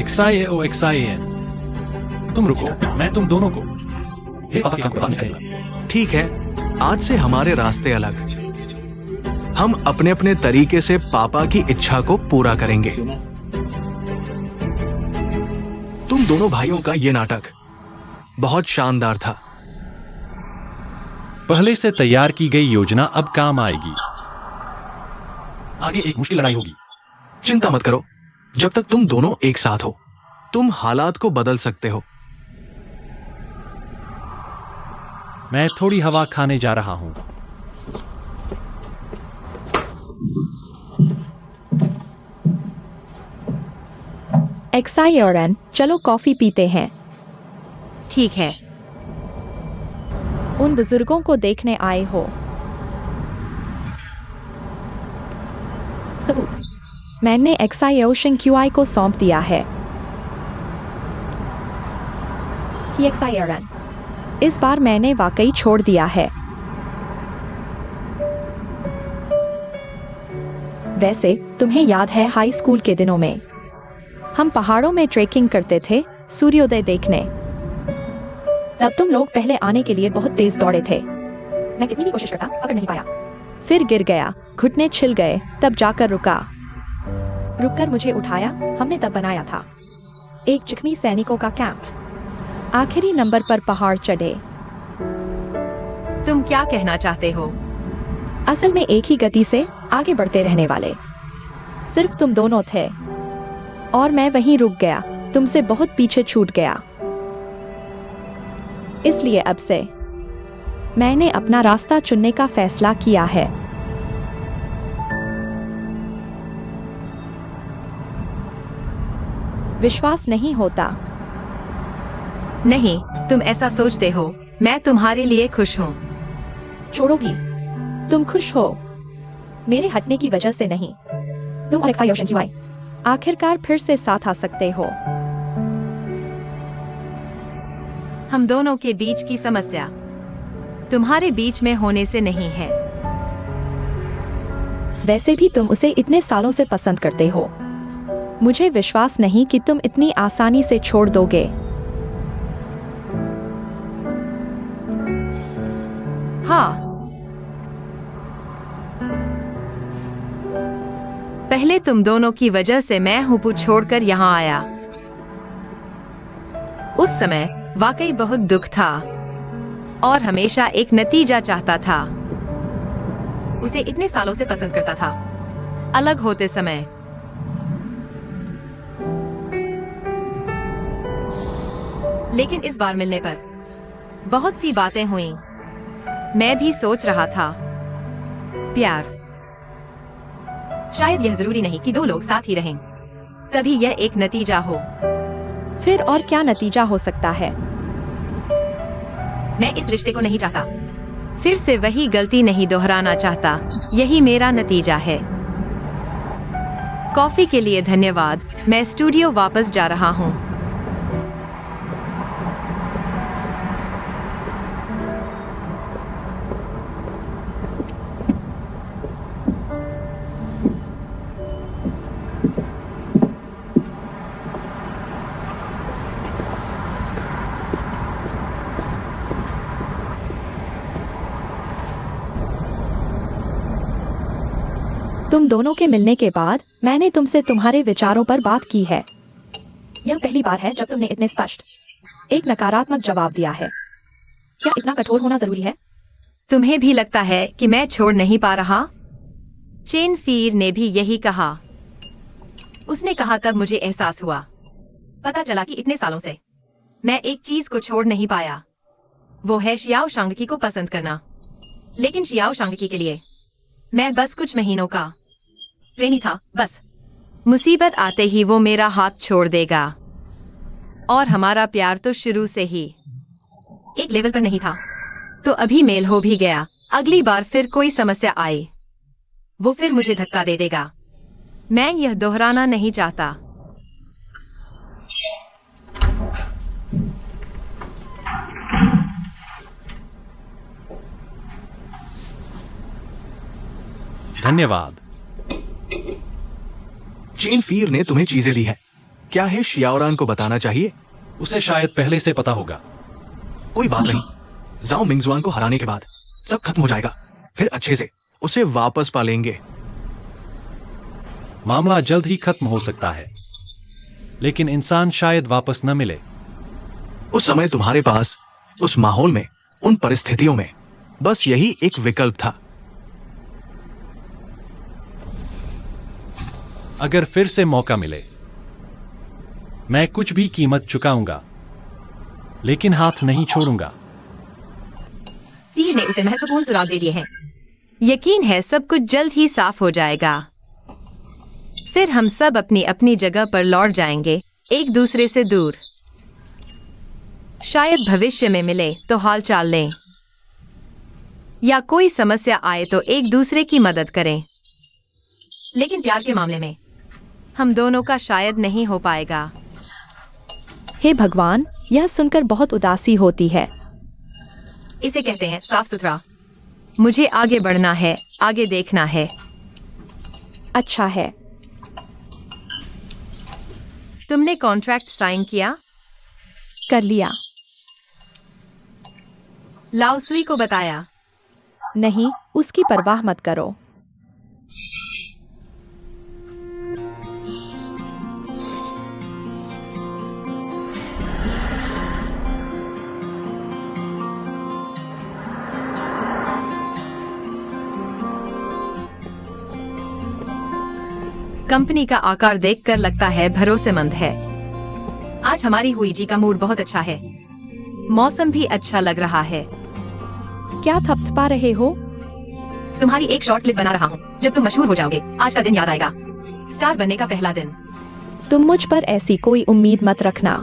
[SPEAKER 4] XIAO तुम रुको, मैं तुम दोनों को ये पापा के काम करवा निकालूंगा।
[SPEAKER 2] ठीक है, आज से हमारे रास्ते अलग। हम अपने अपने तरीके से पापा की इच्छा को पूरा करेंगे। तुम दोनों भाइयों का ये नाटक बहुत शानदार था।
[SPEAKER 4] पहले से तैयार की गई योजना अब काम आएगी। आगे एक मुश्किल लड़ाई होगी।
[SPEAKER 2] चिंता मत करो, जब तक तुम दोनों एक साथ हो, तुम हालात को बदल सकते हो।
[SPEAKER 4] मैं थोड़ी हवा खाने जा रहा हूं।
[SPEAKER 1] XI और N, चलो कॉफी पीते हैं।
[SPEAKER 3] ठीक है।
[SPEAKER 1] उन बुजुर्गों को देखने आए हो। सबूत मैंने XI ओशन QI को सौंप दिया है। कि XI और N, इस बार मैंने वाकई छोड़ दिया है। वैसे तुम्हें याद है हाई स्कूल के दिनों में हम पहाड़ों में ट्रेकिंग करते थे सूर्योदय देखने। तब तुम लोग पहले आने के लिए बहुत तेज दौड़े थे। मैं कितनी भी कोशिश करता पकड़ नहीं पाया, फिर गिर गया, घुटने छिल गए, तब जाकर रुककर मुझे उठाया। हमने तब बनाया था एक जख्मी सैनिकों का कैंप। आखिरी नंबर पर पहाड़ चढ़े।
[SPEAKER 3] तुम क्या कहना चाहते हो?
[SPEAKER 1] असल में एक ही गति से आगे बढ़ते रहने वाले सिर्फ तुम दोनों थे, और मैं वहीं रुक गया, तुमसे बहुत पीछे छूट गया। इसलिए अब से मैंने अपना रास्ता चुनने का फैसला किया है। विश्वास नहीं होता?
[SPEAKER 3] नहीं, तुम ऐसा सोचते हो। मैं तुम्हारे लिए खुश हूँ।
[SPEAKER 1] छोड़ो भी, तुम खुश हो मेरे हटने की वजह से नहीं। तुम और XI ओशन QI आखिरकार फिर से साथ आ सकते हो।
[SPEAKER 3] हम दोनों के बीच की समस्या तुम्हारे बीच में होने से नहीं है।
[SPEAKER 1] वैसे भी तुम उसे इतने सालों से पसंद करते हो। मुझे विश्वास नहीं कि तुम इतनी आसानी से छोड़ दोगे।
[SPEAKER 3] हाँ, पहले तुम दोनों की वजह से मैं हुपू छोड़कर यहाँ आया। उस समय वाकई बहुत दुख था और हमेशा एक नतीजा चाहता था। उसे इतने सालों से पसंद करता था, अलग होते समय। लेकिन इस बार मिलने पर बहुत सी बातें हुई। मैं भी सोच रहा था, प्यार शायद यह जरूरी नहीं कि दो लोग साथ ही रहें, तभी यह एक नतीजा हो।
[SPEAKER 1] फिर और क्या नतीजा हो सकता है?
[SPEAKER 3] मैं इस रिश्ते को नहीं चाहता, फिर से वही गलती नहीं दोहराना चाहता। यही मेरा नतीजा है। कॉफी के लिए धन्यवाद। मैं स्टूडियो वापस जा रहा हूँ।
[SPEAKER 1] तुम दोनों के मिलने के बाद मैंने तुमसे तुम्हारे विचारों पर बात की है। यह पहली बार है जब तुमने इतने स्पष्ट एक नकारात्मक जवाब दिया है। क्या इतना कठोर होना जरूरी है?
[SPEAKER 3] तुम्हें भी लगता है कि मैं छोड़ नहीं पा रहा? चेन फीर ने भी यही कहा। उसने कहा तब मुझे एहसास हुआ पता चला कि इतने सालों से मैं एक चीज को छोड़ नहीं पाया, वो है शियाओ शांगकी को पसंद करना। लेकिन शियाओ शांगकी के लिए मैं बस कुछ महीनों का प्रेमी था। बस मुसीबत आते ही वो मेरा हाथ छोड़ देगा, और हमारा प्यार तो शुरू से ही एक लेवल पर नहीं था। तो अभी मेल हो भी गया, अगली बार फिर कोई समस्या आई वो फिर मुझे धक्का दे देगा। मैं यह दोहराना नहीं चाहता।
[SPEAKER 4] धन्यवाद।
[SPEAKER 2] चेन फीर ने तुम्हें चीजें दी है, क्या है शियाओरान को बताना चाहिए?
[SPEAKER 4] उसे शायद पहले से पता होगा।
[SPEAKER 2] कोई बात नहीं, जाओ मिंगजुआन को हराने के बाद सब खत्म हो जाएगा, फिर अच्छे से उसे वापस पालेंगे।
[SPEAKER 4] मामला जल्द ही खत्म हो सकता है, लेकिन इंसान शायद वापस न मिले।
[SPEAKER 2] उस समय तुम्हारे पास उस माहौल में, उन परिस्थितियों में बस यही एक विकल्प था।
[SPEAKER 4] अगर फिर से मौका मिले, मैं कुछ भी कीमत चुकाऊंगा, लेकिन हाथ नहीं छोड़ूंगा।
[SPEAKER 3] तीर ने उसे महत्वपूर्ण सुराग दे दिए हैं। यकीन है सब कुछ जल्द ही साफ हो जाएगा। फिर हम सब अपनी अपनी जगह पर लौट जाएंगे, एक दूसरे से दूर। शायद भविष्य में मिले तो हाल चाल लें, या कोई समस्या आए तो एक दूसरे की मदद करें। लेकिन प्यार के मामले में हम दोनों का शायद नहीं हो पाएगा।
[SPEAKER 1] हे भगवान, यह सुनकर बहुत उदासी होती है।
[SPEAKER 3] इसे कहते हैं साफ सुथरा। मुझे आगे बढ़ना है, आगे देखना है।
[SPEAKER 1] अच्छा है।
[SPEAKER 3] तुमने कॉन्ट्रैक्ट साइन किया?
[SPEAKER 1] कर लिया।
[SPEAKER 3] लाओसुई को बताया?
[SPEAKER 1] नहीं, उसकी परवाह मत करो।
[SPEAKER 3] कंपनी का आकार देखकर लगता है भरोसेमंद है। आज हमारी हुई जी का मूड बहुत अच्छा है। मौसम भी अच्छा लग रहा है।
[SPEAKER 1] क्या थपथपा रहे हो?
[SPEAKER 3] तुम्हारी एक शॉर्ट क्लिप बना रहा हूँ। जब तुम मशहूर हो जाओगे, आज का दिन याद आएगा। स्टार बनने का पहला दिन।
[SPEAKER 1] तुम मुझ पर ऐसी कोई उम्मीद मत रखना।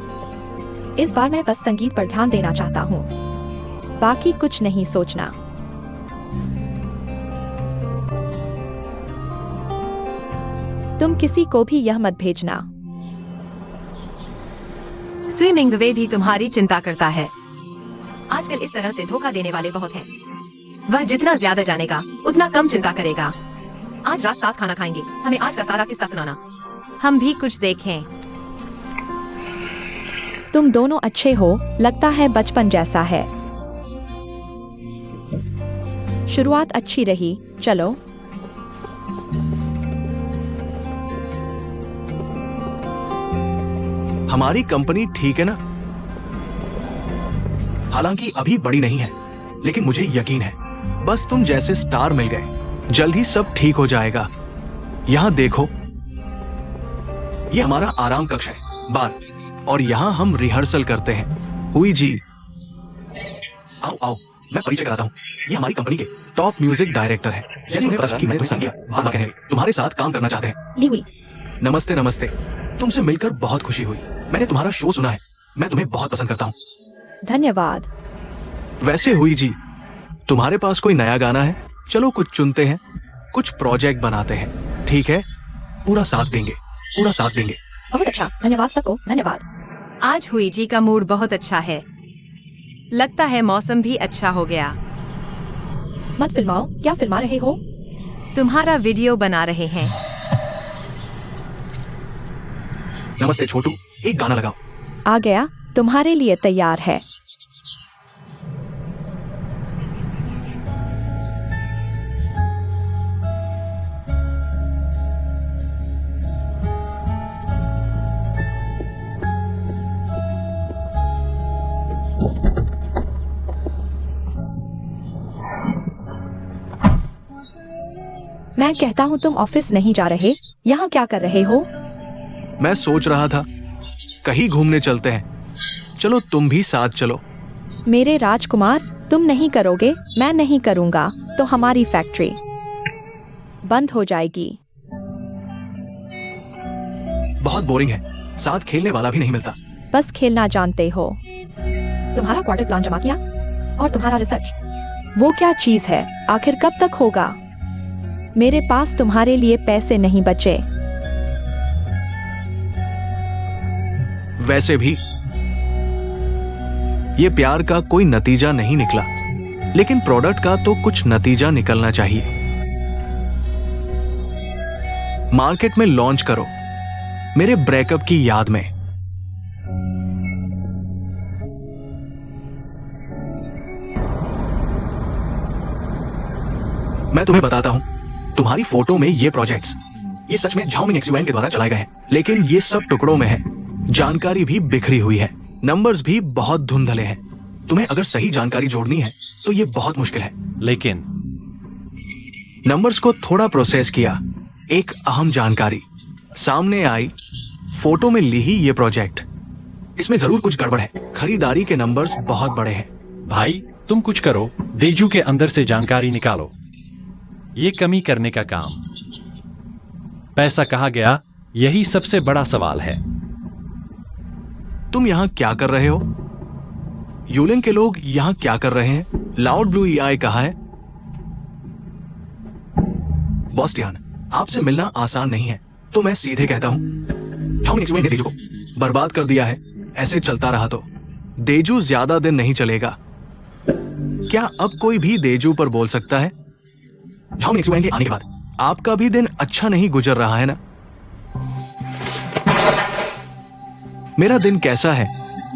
[SPEAKER 1] इस बार मैं बस संगीत पर ध्यान देना चाहता हूँ, बाकी कुछ नहीं सोचना। तुम किसी को भी यह मत भेजना।
[SPEAKER 3] स्विमिंग वे भी तुम्हारी चिंता करता है। आजकल इस तरह से धोखा देने वाले बहुत हैं। वह जितना ज्यादा जानेगा, उतना कम चिंता करेगा। आज रात साथ खाना खाएंगे। हमें आज का सारा किस्सा सुनाना। हम भी कुछ देखें।
[SPEAKER 1] तुम दोनों अच्छे हो, लगता है बचपन जैसा है। शुरुआत अच्छी रही, चलो।
[SPEAKER 2] हमारी कंपनी ठीक है ना? हालांकि अभी बड़ी नहीं है, लेकिन मुझे यकीन है बस तुम जैसे स्टार मिल गए, जल्द ही सब ठीक हो जाएगा। यहां देखो, ये हमारा आराम कक्ष है, बार, और यहां हम रिहर्सल करते हैं। हुई जी, आओ आओ, मैं परिचय कराता हूँ। ये हमारी कंपनी के टॉप म्यूजिक डायरेक्टर है। जैसे उन्हें पता चला कि मैंने तुम्हें संग किया, बाबा कहने लगे, तुम्हारे साथ काम करना चाहते हैं।
[SPEAKER 1] लीवी।
[SPEAKER 2] नमस्ते नमस्ते, तुमसे मिलकर बहुत खुशी हुई। मैंने तुम्हारा शो सुना है, मैं तुम्हें बहुत पसंद करता हूँ।
[SPEAKER 1] धन्यवाद।
[SPEAKER 2] वैसे हुई जी, तुम्हारे पास कोई नया गाना है? चलो कुछ चुनते हैं, कुछ प्रोजेक्ट बनाते हैं, ठीक है? पूरा साथ देंगे, पूरा साथ देंगे।
[SPEAKER 1] बहुत अच्छा, धन्यवाद सबको, धन्यवाद।
[SPEAKER 3] आज हुई जी का मूड बहुत अच्छा है। लगता है मौसम भी अच्छा हो गया।
[SPEAKER 1] मत फिल्माओ। क्या फिल्मा रहे हो?
[SPEAKER 3] तुम्हारा वीडियो बना रहे हैं।
[SPEAKER 2] नमस्ते छोटू, एक गाना लगाओ।
[SPEAKER 1] आ गया, तुम्हारे लिए तैयार है। मैं कहता हूँ तुम ऑफिस नहीं जा रहे, यहाँ क्या कर रहे हो?
[SPEAKER 2] मैं सोच रहा था कहीं घूमने चलते हैं। चलो तुम भी साथ चलो।
[SPEAKER 1] मेरे राजकुमार, तुम नहीं करोगे, मैं नहीं करूंगा तो हमारी फैक्ट्री बंद हो जाएगी।
[SPEAKER 2] बहुत बोरिंग है, साथ खेलने वाला भी नहीं मिलता।
[SPEAKER 1] बस खेलना जानते हो। तुम्हारा क्वार्टर प्लान जमा किया और तुम्हारा रिसर्च, वो क्या चीज है? आखिर कब तक होगा? मेरे पास तुम्हारे लिए पैसे नहीं बचे।
[SPEAKER 2] वैसे भी ये प्यार का कोई नतीजा नहीं निकला, लेकिन प्रोडक्ट का तो कुछ नतीजा निकलना चाहिए। मार्केट में लॉन्च करो मेरे ब्रेकअप की याद में। मैं तुम्हें बताता हूं, तुम्हारी फोटो में ये प्रोजेक्ट्स, ये सच में झाओमिंग एक्सयूएन के द्वारा चलाए गए हैं, लेकिन ये सब टुकड़ों में है। जानकारी भी बिखरी हुई है, नंबर्स भी बहुत धुंधले हैं। तुम्हें अगर सही जानकारी जोड़नी है तो ये बहुत मुश्किल है।
[SPEAKER 4] लेकिन
[SPEAKER 2] नंबर्स को थोड़ा प्रोसेस किया, एक अहम जानकारी सामने आई। फोटो में ली ही ये प्रोजेक्ट, इसमें जरूर कुछ गड़बड़ है। खरीदारी के नंबर्स बहुत बड़े हैं।
[SPEAKER 4] भाई तुम कुछ करो, देजू के अंदर से जानकारी निकालो। ये कमी करने का काम। पैसा कहाँ गया, यही सबसे बड़ा सवाल है।
[SPEAKER 2] तुम यहां क्या कर रहे हो? यूलिन के लोग यहां क्या कर रहे हैं? लाउड ब्लू एआई कहाँ है? बॉस्टियन, आपसे मिलना आसान नहीं है, तो मैं सीधे कहता हूं, झाओमिंग एक्सयूएन ने देजू को बर्बाद कर दिया है। ऐसे चलता रहा तो देजू ज्यादा दिन नहीं चलेगा। क्या अब कोई भी देजू पर बोल सकता है? झाओमिंग एक्सयूएन के आने के बाद आपका भी दिन अच्छा नहीं गुजर रहा है ना? मेरा दिन कैसा है,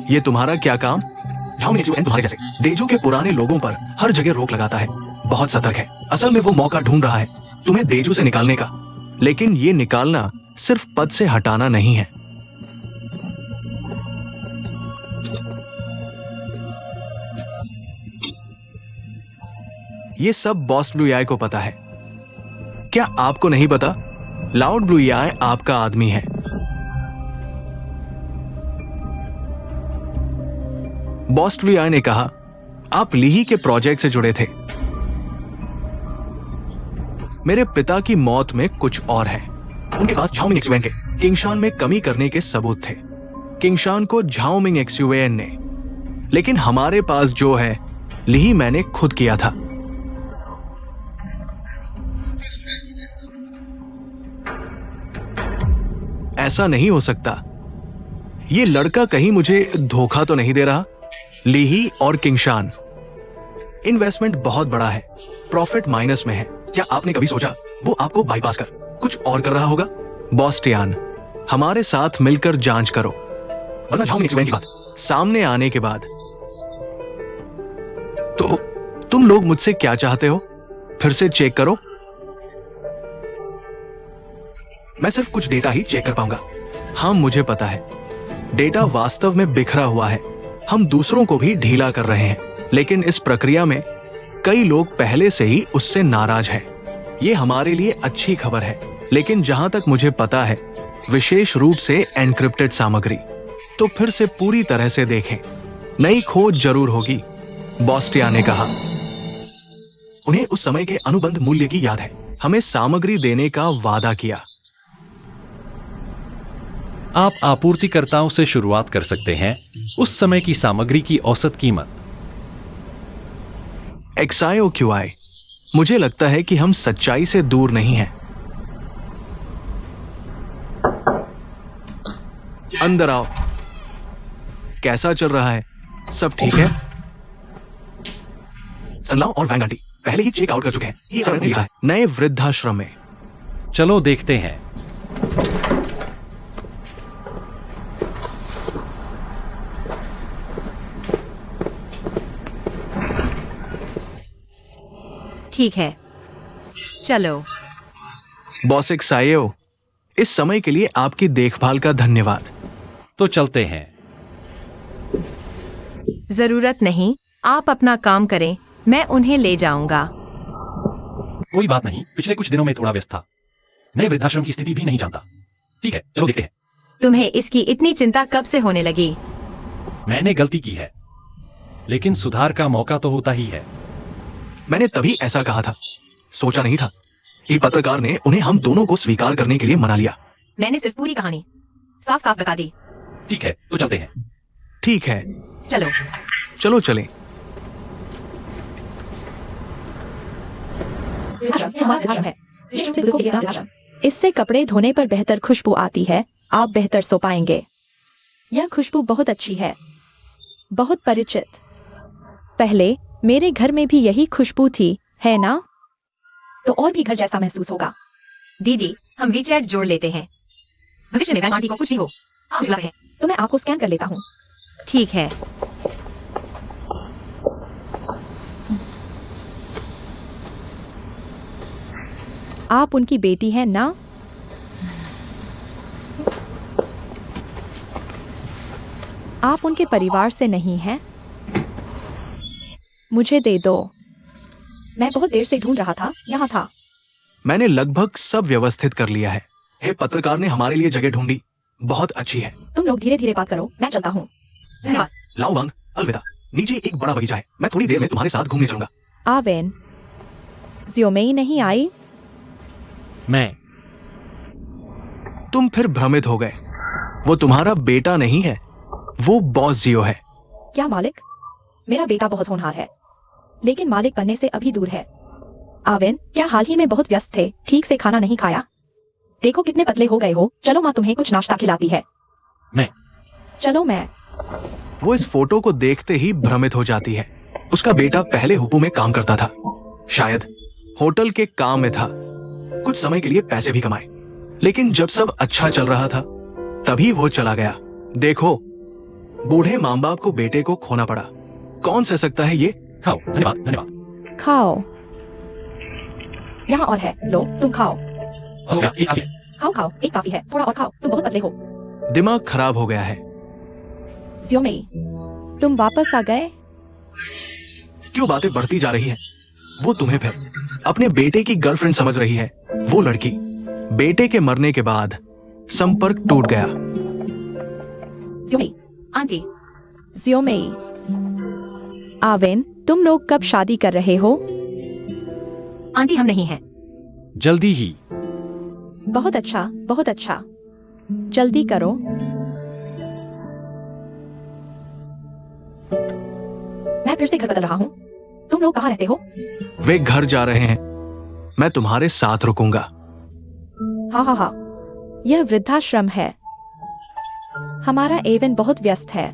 [SPEAKER 2] ये तुम्हारा क्या काम? झाओमिंग एक्सयूएन तुम्हारे जैसे देजू के पुराने लोगों पर हर जगह रोक लगाता है, बहुत सतर्क है। असल में वो मौका ढूंढ रहा है तुम्हें देजू से निकालने का, लेकिन ये निकालना सिर्फ पद से हटाना नहीं है। ये सब बॉस ब्लू एआई को पता है। क्या आपको नहीं पता? लाउड ब्लू एआई आपका आदमी है। बॉस ब्लू एआई ने कहा, आप लीही के प्रोजेक्ट से जुड़े थे। मेरे पिता की मौत में कुछ और है। उनके पास झाओमिंग एक्सयूएन के किंगशान में कमी करने के सबूत थे। किंगशान को झाओमिंग एक्सयूएन ने, लेकिन हमारे पास जो है, लीही मैंने खुद किया था। ऐसा नहीं हो सकता। ये लड़का कहीं मुझे धोखा तो नहीं दे रहा? लीही और किंगशान, इन्वेस्टमेंट बहुत बड़ा है, प्रॉफिट माइनस में है। क्या आपने कभी सोचा वो आपको बाईपास कर कुछ और कर रहा होगा? बॉस्टियन, हमारे साथ मिलकर जांच करो, वरना झाओमिंग एक्सयूएन की बात सामने आने के बाद तो तुम लोग मुझसे क्या चाहते हो? फिर से चेक करो। मैं सिर्फ कुछ डेटा ही चेक कर पाऊंगा। हाँ, मुझे पता है, डेटा वास्तव में बिखरा हुआ है। हम दूसरों को भी ढीला कर रहे हैं, लेकिन इस प्रक्रिया में कई लोग पहले से ही उससे नाराज हैं। ये हमारे लिए अच्छी खबर है, लेकिन जहां तक मुझे पता है, विशेष रूप से एनक्रिप्टेड सामग्री। तो फिर से पूरी तरह से देखें, नई खोज जरूर होगी, बॉस्टियन ने कहा। उन्हें उस समय के अनुबंध मूल्य की याद है। हमें सामग्री देने का वादा किया।
[SPEAKER 4] आप आपूर्तिकर्ताओं से शुरुआत कर सकते हैं। उस समय की सामग्री की औसत कीमत।
[SPEAKER 2] XIOQI, मुझे लगता है कि हम सच्चाई से दूर नहीं हैं। अंदर आओ। कैसा चल रहा है? सब ठीक है? सनलाओ और वैंग आंटी पहले ही चेक आउट कर चुके हैं। ये सब लिखा है, नए वृद्धाश्रम में।
[SPEAKER 4] चलो देखते हैं।
[SPEAKER 3] ठीक है, चलो।
[SPEAKER 2] बॉस XIO, इस समय के लिए आपकी देखभाल का धन्यवाद।
[SPEAKER 4] तो चलते हैं।
[SPEAKER 3] जरूरत नहीं, आप अपना काम करें, मैं उन्हें ले जाऊंगा।
[SPEAKER 4] कोई बात नहीं, पिछले कुछ दिनों में थोड़ा व्यस्त था। नए वृद्धाश्रम की स्थिति भी नहीं जानता। ठीक है, चलो देखते हैं।
[SPEAKER 3] तुम्हें इसकी इतनी चिंता कब से होने लगी?
[SPEAKER 4] मैंने गलती की है, लेकिन सुधार का मौका तो होता ही है।
[SPEAKER 2] मैंने तभी ऐसा कहा था, सोचा नहीं था कि पत्रकार ने उन्हें हम दोनों को स्वीकार करने के लिए मना लिया।
[SPEAKER 3] मैंने सिर्फ पूरी कहानी साफ साफ बता दी।
[SPEAKER 4] ठीक है, तो चलते हैं।
[SPEAKER 2] ठीक है,
[SPEAKER 3] चलो।
[SPEAKER 2] चलो चलें।
[SPEAKER 1] इससे कपड़े धोने पर बेहतर खुशबू आती है, आप बेहतर सो पाएंगे। यह खुशबू बहुत अच्छी है, बहुत परिचित। पहले मेरे घर में भी यही खुशबू थी, है ना? तो और भी घर जैसा महसूस होगा।
[SPEAKER 3] दीदी, हम वीचैट जोड़ लेते हैं। भविष्य में आंटी को कुछ भी हो, आप बुलाते हैं।
[SPEAKER 1] तो मैं आपको स्कैन कर लेता हूँ।
[SPEAKER 3] ठीक है।
[SPEAKER 1] आप उनकी बेटी हैं ना? आप उनके परिवार से नहीं हैं? मुझे दे दो। मैं बहुत देर से ढूंढ रहा था, यहाँ था।
[SPEAKER 2] मैंने लगभग सब व्यवस्थित कर लिया है। हे पत्रकार ने हमारे लिए जगह ढूंढी, बहुत अच्छी है।
[SPEAKER 1] तुम लोग धीरे धीरे बात करो, मैं चलता हूँ।
[SPEAKER 3] धन्यवाद।
[SPEAKER 2] लाओ वांग, अलविदा। नीचे एक बड़ा बगीचा है, मैं थोड़ी देर में तुम्हारे साथ घूमने चलूंगा।
[SPEAKER 1] आवेन, ज़ियोमेई नहीं आई?
[SPEAKER 2] तुम फिर भ्रमित हो गए। वो तुम्हारा बेटा नहीं है, वो बॉस जियो है।
[SPEAKER 1] क्या मालिक? मेरा बेटा बहुत होनहार है, लेकिन मालिक बनने से अभी दूर है। आवेन, क्या हाल ही में बहुत व्यस्त थे, ठीक से खाना नहीं खाया? देखो कितने पतले हो गए हो। चलो माँ तुम्हें कुछ नाश्ता खिलाती है। चलो मैं।
[SPEAKER 2] वो इस फोटो को देखते ही भ्रमित हो जाती है। उसका बेटा पहले हुपू में काम करता था, शायद होटल के काम में था। कुछ समय के लिए पैसे भी कमाए, लेकिन जब सब अच्छा चल रहा था तभी वो चला गया। देखो, बूढ़े माँ बाप को बेटे को खोना पड़ा। कौन सह सकता है ये?
[SPEAKER 4] खाओ, धन्यवाद धन्यवाद।
[SPEAKER 1] खाओ, यहाँ और है, लो तुम खाओ।
[SPEAKER 4] हो गया, एक काफी।
[SPEAKER 1] खाओ खाओ, एक काफी है, थोड़ा और खाओ, तुम बहुत पतले हो।
[SPEAKER 2] दिमाग खराब हो गया है।
[SPEAKER 1] ज़ियोमेई, तुम वापस आ गए?
[SPEAKER 2] क्यों बातें बढ़ती जा रही हैं? वो तुम्हें फिर अपने बेटे की गर्लफ्रेंड समझ रही है। वो लड़की बेटे के मरने के बाद संपर्क टूट गया।
[SPEAKER 1] ज़ियोमेई,
[SPEAKER 3] आंटी,
[SPEAKER 1] ज़ियोमेई, आवेन, तुम लोग कब शादी कर रहे हो?
[SPEAKER 3] आंटी हम नहीं हैं।
[SPEAKER 4] जल्दी ही।
[SPEAKER 1] बहुत अच्छा, बहुत अच्छा। जल्दी करो। मैं फिर से घर बदल रहा हूँ। तुम लोग कहाँ रहते हो?
[SPEAKER 2] वे घर जा रहे हैं, मैं तुम्हारे साथ रुकूंगा।
[SPEAKER 1] हाँ हाँ हाँ, यह वृद्धाश्रम है। हमारा एवन बहुत व्यस्त है।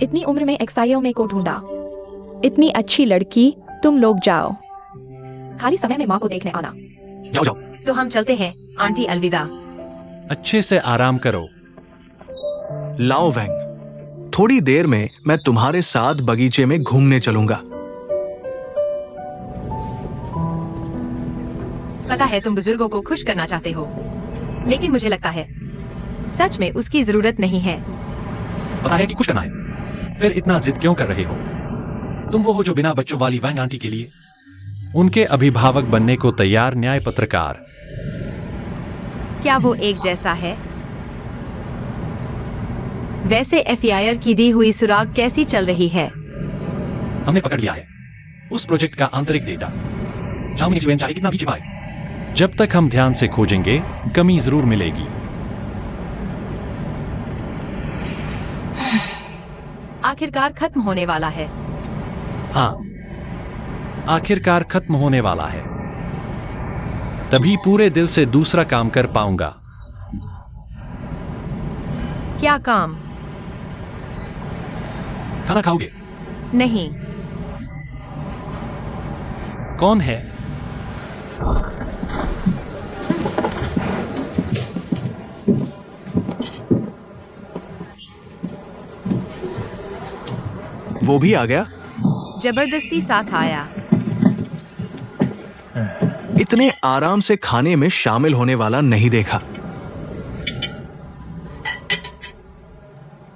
[SPEAKER 1] इतनी उम्र में एक्साइओ में को ढूंढा। इतनी अच्छी लड़की। तुम लोग जाओ, खाली समय में माँ को देखने आना।
[SPEAKER 2] जाओ जाओ।
[SPEAKER 3] तो हम चलते हैं, आंटी अलविदा।
[SPEAKER 4] अच्छे से आराम करो।
[SPEAKER 2] लाओ वैंग, थोड़ी देर में मैं तुम्हारे साथ बगीचे में घूमने चलूंगा।
[SPEAKER 3] पता है तुम बुजुर्गों को खुश करना चाहते हो, लेकिन मुझे लगता है सच में उसकी जरूरत नहीं है।
[SPEAKER 4] पता है कि कुछ करना है, फिर इतना जिद क्यों कर रहे हो? तुम वो हो जो बिना बच्चों वाली वैंग आंटी के लिए उनके अभिभावक बनने को तैयार न्याय पत्रकार।
[SPEAKER 3] क्या वो एक जैसा है? वैसे एफआईआर की दी हुई सुराग कैसी चल रही है?
[SPEAKER 4] हमने पकड़ लिया है उस प्रोजेक्ट का आंतरिक डेटा। चाहे कितना भी छिपाए, जब तक हम ध्यान से खोजेंगे कमी जरूर मिलेगी।
[SPEAKER 3] आखिरकार खत्म होने वाला है।
[SPEAKER 4] हाँ, आखिरकार खत्म होने वाला है। तभी पूरे दिल से दूसरा काम कर पाऊंगा।
[SPEAKER 3] क्या काम?
[SPEAKER 4] खाना खाओगे?
[SPEAKER 3] नहीं।
[SPEAKER 4] कौन है?
[SPEAKER 2] वो भी आ गया?
[SPEAKER 3] जबरदस्ती साथ आया।
[SPEAKER 2] इतने आराम से खाने में शामिल होने वाला नहीं देखा।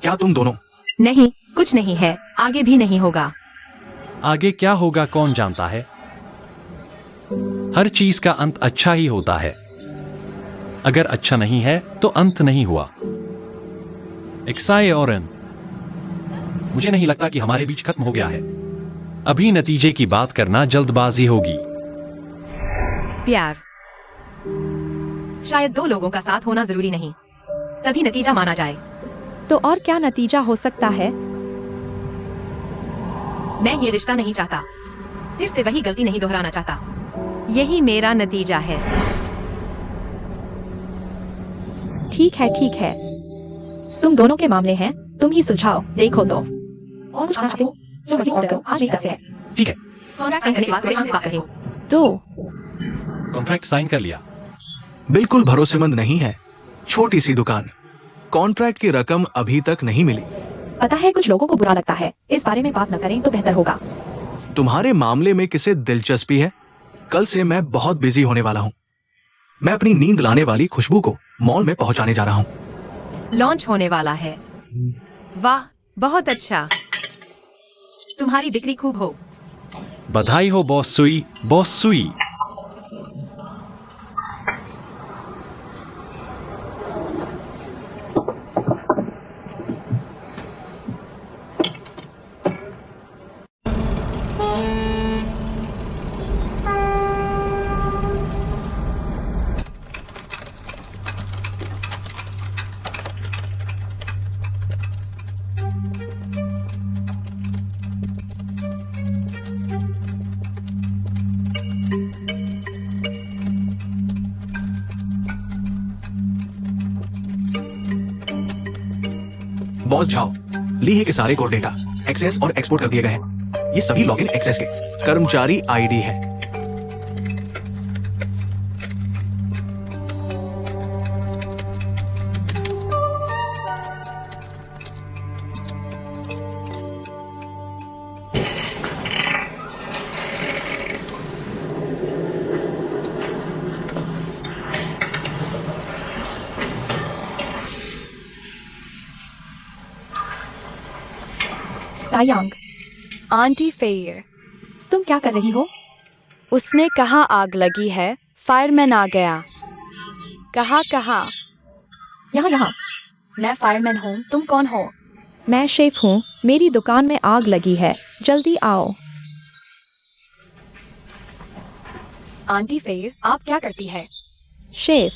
[SPEAKER 2] क्या तुम दोनों?
[SPEAKER 3] नहीं, कुछ नहीं है, आगे भी नहीं होगा।
[SPEAKER 4] आगे क्या होगा कौन जानता है? हर चीज का अंत अच्छा ही होता है। अगर अच्छा नहीं है तो अंत नहीं हुआ। एक्साई और एन, मुझे नहीं लगता कि हमारे बीच खत्म हो गया है। अभी नतीजे की बात करना जल्दबाजी होगी।
[SPEAKER 3] प्यार शायद दो लोगों का साथ होना जरूरी नहीं, तभी नतीजा माना जाए।
[SPEAKER 1] तो और क्या नतीजा हो सकता है?
[SPEAKER 3] मैं ये रिश्ता नहीं चाहता, फिर से वही गलती नहीं दोहराना चाहता। यही मेरा नतीजा है।
[SPEAKER 1] ठीक है, ठीक है। तुम दोनों के मामले हैं, तुम ही सुलझाओ। देखो तो और कुछ खाना चाहते हो? जो मर्जी ऑर्डर करो, आज मेरी तरफ से है।
[SPEAKER 4] ठीक है,
[SPEAKER 3] कॉन्ट्रैक्ट साइन करने के बाद थोड़े से बात कर रहे हो।
[SPEAKER 1] तो
[SPEAKER 4] कॉन्ट्रैक्ट साइन कर लिया।
[SPEAKER 2] बिल्कुल भरोसेमंद नहीं है। छोटी सी दुकान, कॉन्ट्रैक्ट की रकम अभी तक नहीं मिली।
[SPEAKER 1] पता है कुछ लोगों को बुरा लगता है, इस बारे में बात न करें तो बेहतर होगा।
[SPEAKER 2] तुम्हारे मामले में किसे दिलचस्पी है? कल से मैं बहुत बिजी होने वाला हूँ। मैं अपनी नींद लाने वाली खुशबू को मॉल में पहुंचाने जा रहा हूँ।
[SPEAKER 3] लॉन्च होने वाला है। वाह, बहुत अच्छा। तुम्हारी बिक्री खूब हो।
[SPEAKER 4] बधाई हो बॉस सुई, बॉस सुई।
[SPEAKER 2] बॉस जाओ, लीहे के सारे कोर डेटा एक्सेस और एक्सपोर्ट कर दिए गए हैं। ये सभी लॉगिन एक्सेस के कर्मचारी आईडी है।
[SPEAKER 1] तायांग,
[SPEAKER 5] आंटी फेयर,
[SPEAKER 1] तुम क्या कर रही हो?
[SPEAKER 5] उसने कहा आग लगी है, फायरमैन आ गया। कहा कहा?
[SPEAKER 1] यहाँ यहाँ।
[SPEAKER 5] मैं फायरमैन हूँ, तुम कौन हो?
[SPEAKER 1] मैं शेफ हूँ, मेरी दुकान में आग लगी है, जल्दी आओ।
[SPEAKER 5] आंटी फेयर, आप क्या करती है?
[SPEAKER 1] शेफ,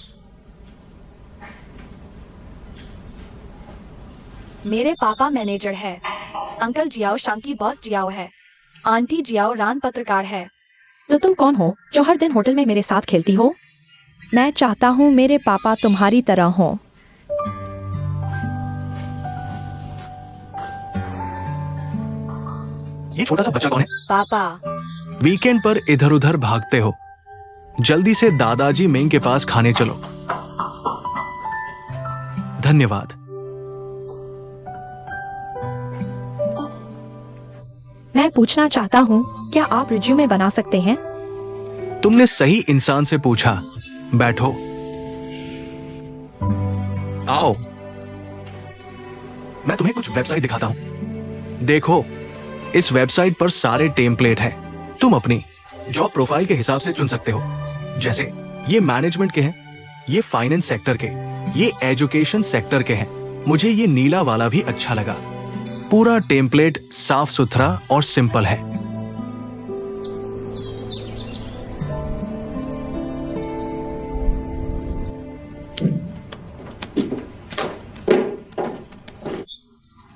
[SPEAKER 5] मेरे पापा मैनेजर है। अंकल जियाओ शांकी बॉस जियाओ है। आंटी जियाओ रान पत्रकार है।
[SPEAKER 1] तो तुम कौन हो जो हर दिन होटल में मेरे साथ खेलती हो? मैं चाहता हूँ मेरे पापा तुम्हारी तरह हो।
[SPEAKER 2] ये छोटा सा बच्चा कौन है?
[SPEAKER 5] पापा।
[SPEAKER 2] वीकेंड पर इधर उधर भागते हो। जल्दी से दादाजी मेंग के पास खाने चलो। धन्यवाद।
[SPEAKER 1] मैं पूछना चाहता हूँ, क्या आप रिज्यूमे बना सकते हैं?
[SPEAKER 2] तुमने सही इंसान से पूछा। बैठो। आओ, मैं तुम्हें कुछ वेबसाइट दिखाता हूं। देखो, इस वेबसाइट पर सारे टेम्पलेट है। तुम अपनी जॉब प्रोफाइल के हिसाब से चुन सकते हो। जैसे ये मैनेजमेंट के हैं, ये फाइनेंस सेक्टर के, ये एजुकेशन सेक्टर के हैं। मुझे ये नीला वाला भी अच्छा लगा। पूरा टेम्पलेट साफ सुथरा और सिंपल है।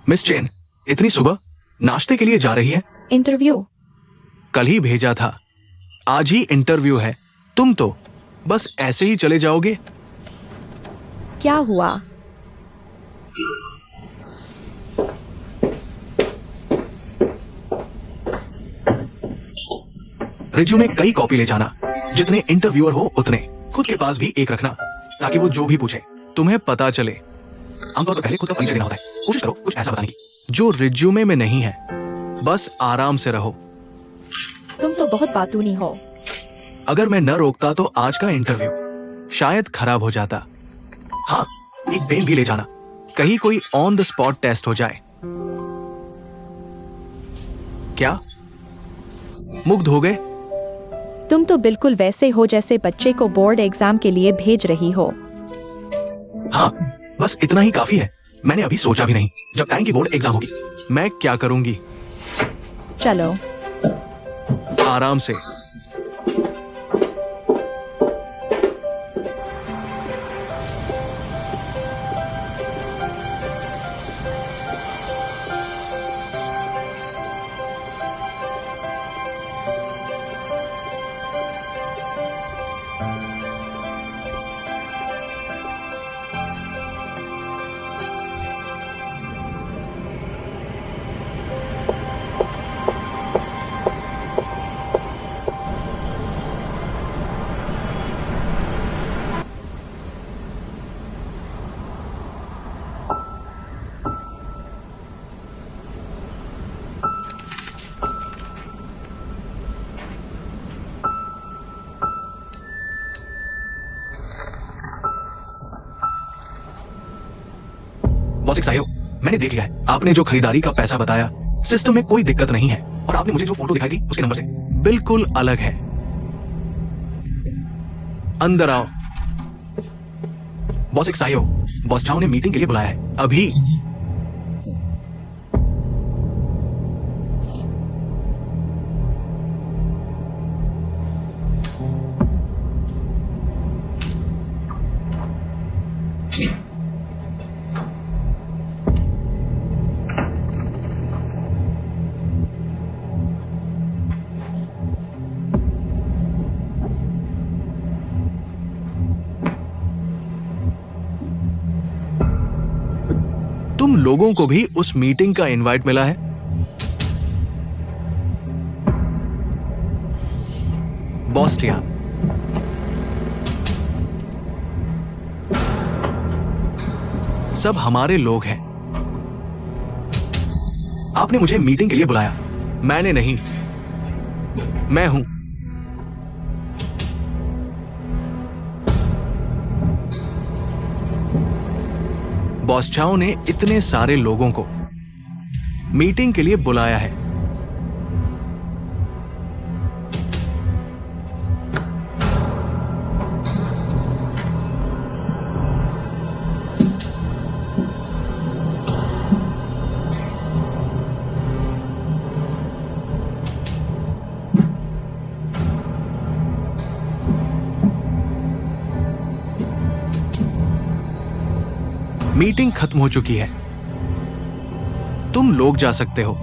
[SPEAKER 2] मिस चेन, इतनी सुबह नाश्ते के लिए जा रही है?
[SPEAKER 1] इंटरव्यू?
[SPEAKER 2] कल ही भेजा था, आज ही इंटरव्यू है। तुम तो बस ऐसे ही चले जाओगे?
[SPEAKER 1] क्या हुआ?
[SPEAKER 2] रिज्यूमे कई कॉपी ले जाना, जितने इंटरव्यूअर हो उतने। खुद के पास भी एक रखना, ताकि वो जो भी पूछे तुम्हें पता चले। आमतौर पर पहले खुद का परिचय देना होता है। कोशिश करो कुछ ऐसा बताने की जो रिज्यूमे में नहीं है। बस आराम से रहो।
[SPEAKER 1] तुम तो बहुत बातूनी हो।
[SPEAKER 2] अगर मैं न रोकता तो आज का इंटरव्यू शायद खराब हो जाता। हाँ, एक पेन भी ले जाना, कहीं कोई ऑन द स्पॉट टेस्ट हो जाए। क्या मुग्ध हो गए?
[SPEAKER 1] तुम तो बिल्कुल वैसे हो जैसे बच्चे को बोर्ड एग्जाम के लिए भेज रही हो।
[SPEAKER 2] हाँ, बस इतना ही काफी है। मैंने अभी सोचा भी नहीं। जब टाइम की बोर्ड एग्जाम होगी मैं क्या करूंगी?
[SPEAKER 1] चलो।
[SPEAKER 2] आराम से। बॉस एक सहयोग, मैंने देख लिया है। आपने जो खरीदारी का पैसा बताया, सिस्टम में कोई दिक्कत नहीं है, और आपने मुझे जो फोटो दिखाई थी उसके नंबर से बिल्कुल अलग है। अंदर आओ। बॉस एक सहयोग, बॉस झाओ ने मीटिंग के लिए बुलाया है अभी। तुम लोगों को भी उस मीटिंग का इनवाइट मिला है? बॉस्टियान, सब हमारे लोग हैं। आपने मुझे मीटिंग के लिए बुलाया, मैंने नहीं। मैं हूं। बॉस चाओ ने इतने सारे लोगों को मीटिंग के लिए बुलाया है। मीटिंग खत्म हो चुकी है, तुम लोग जा सकते हो।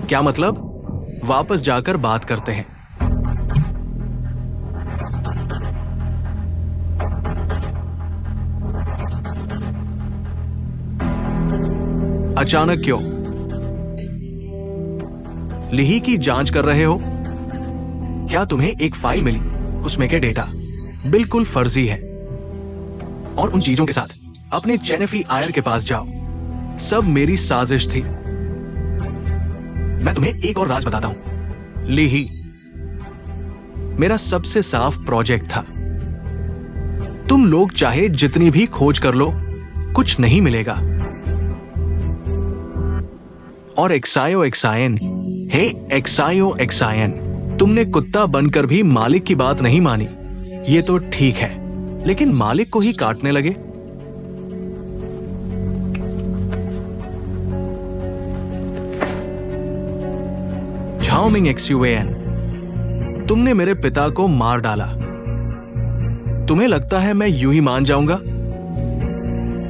[SPEAKER 2] क्या मतलब? वापस जाकर बात करते हैं। अचानक क्यों? लिही की जांच कर रहे हो? क्या तुम्हें एक फाइल मिली, उसमें के डेटा बिल्कुल फर्जी है? और उन चीजों के साथ अपने जेनिफी आयर के पास जाओ। सब मेरी साजिश थी। मैं तुम्हें एक और राज बताता हूं, लिही मेरा सबसे साफ प्रोजेक्ट था। तुम लोग चाहे जितनी भी खोज कर लो, कुछ नहीं मिलेगा। और एक्सायो एक्सायन, हे एक्सायो एक्सायन, तुमने कुत्ता बनकर भी मालिक की बात नहीं मानी। ये तो ठीक है, लेकिन मालिक को ही काटने लगे। झाओमिंग एक्सयूएन, तुमने मेरे पिता को मार डाला। तुम्हें लगता है मैं यूं ही मान जाऊंगा?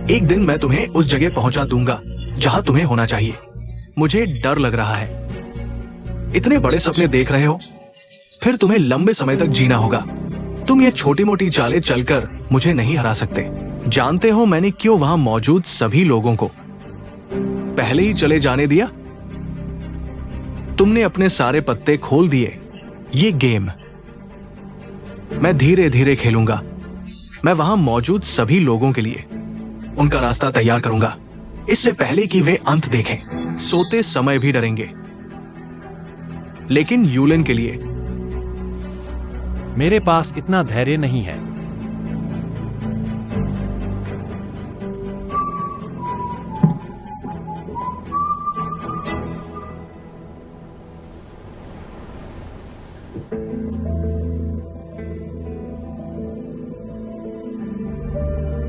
[SPEAKER 2] एक दिन मैं तुम्हें उस जगह पहुंचा दूंगा जहां तुम्हें होना चाहिए। मुझे डर लग रहा है। इतने बड़े सपने देख रहे हो, फिर तुम्हें लंबे समय तक जीना होगा। तुम ये छोटी मोटी चालें चलकर मुझे नहीं हरा सकते। जानते हो मैंने क्यों वहां मौजूद सभी लोगों को पहले ही चले जाने दिया? तुमने अपने सारे पत्ते खोल दिए। ये गेम मैं धीरे धीरे खेलूंगा। मैं वहां मौजूद सभी लोगों के लिए उनका रास्ता तैयार करूंगा, इससे पहले कि वे अंत देखें। सोते समय भी डरेंगे, लेकिन यूलेन के लिए
[SPEAKER 4] मेरे पास इतना धैर्य नहीं है।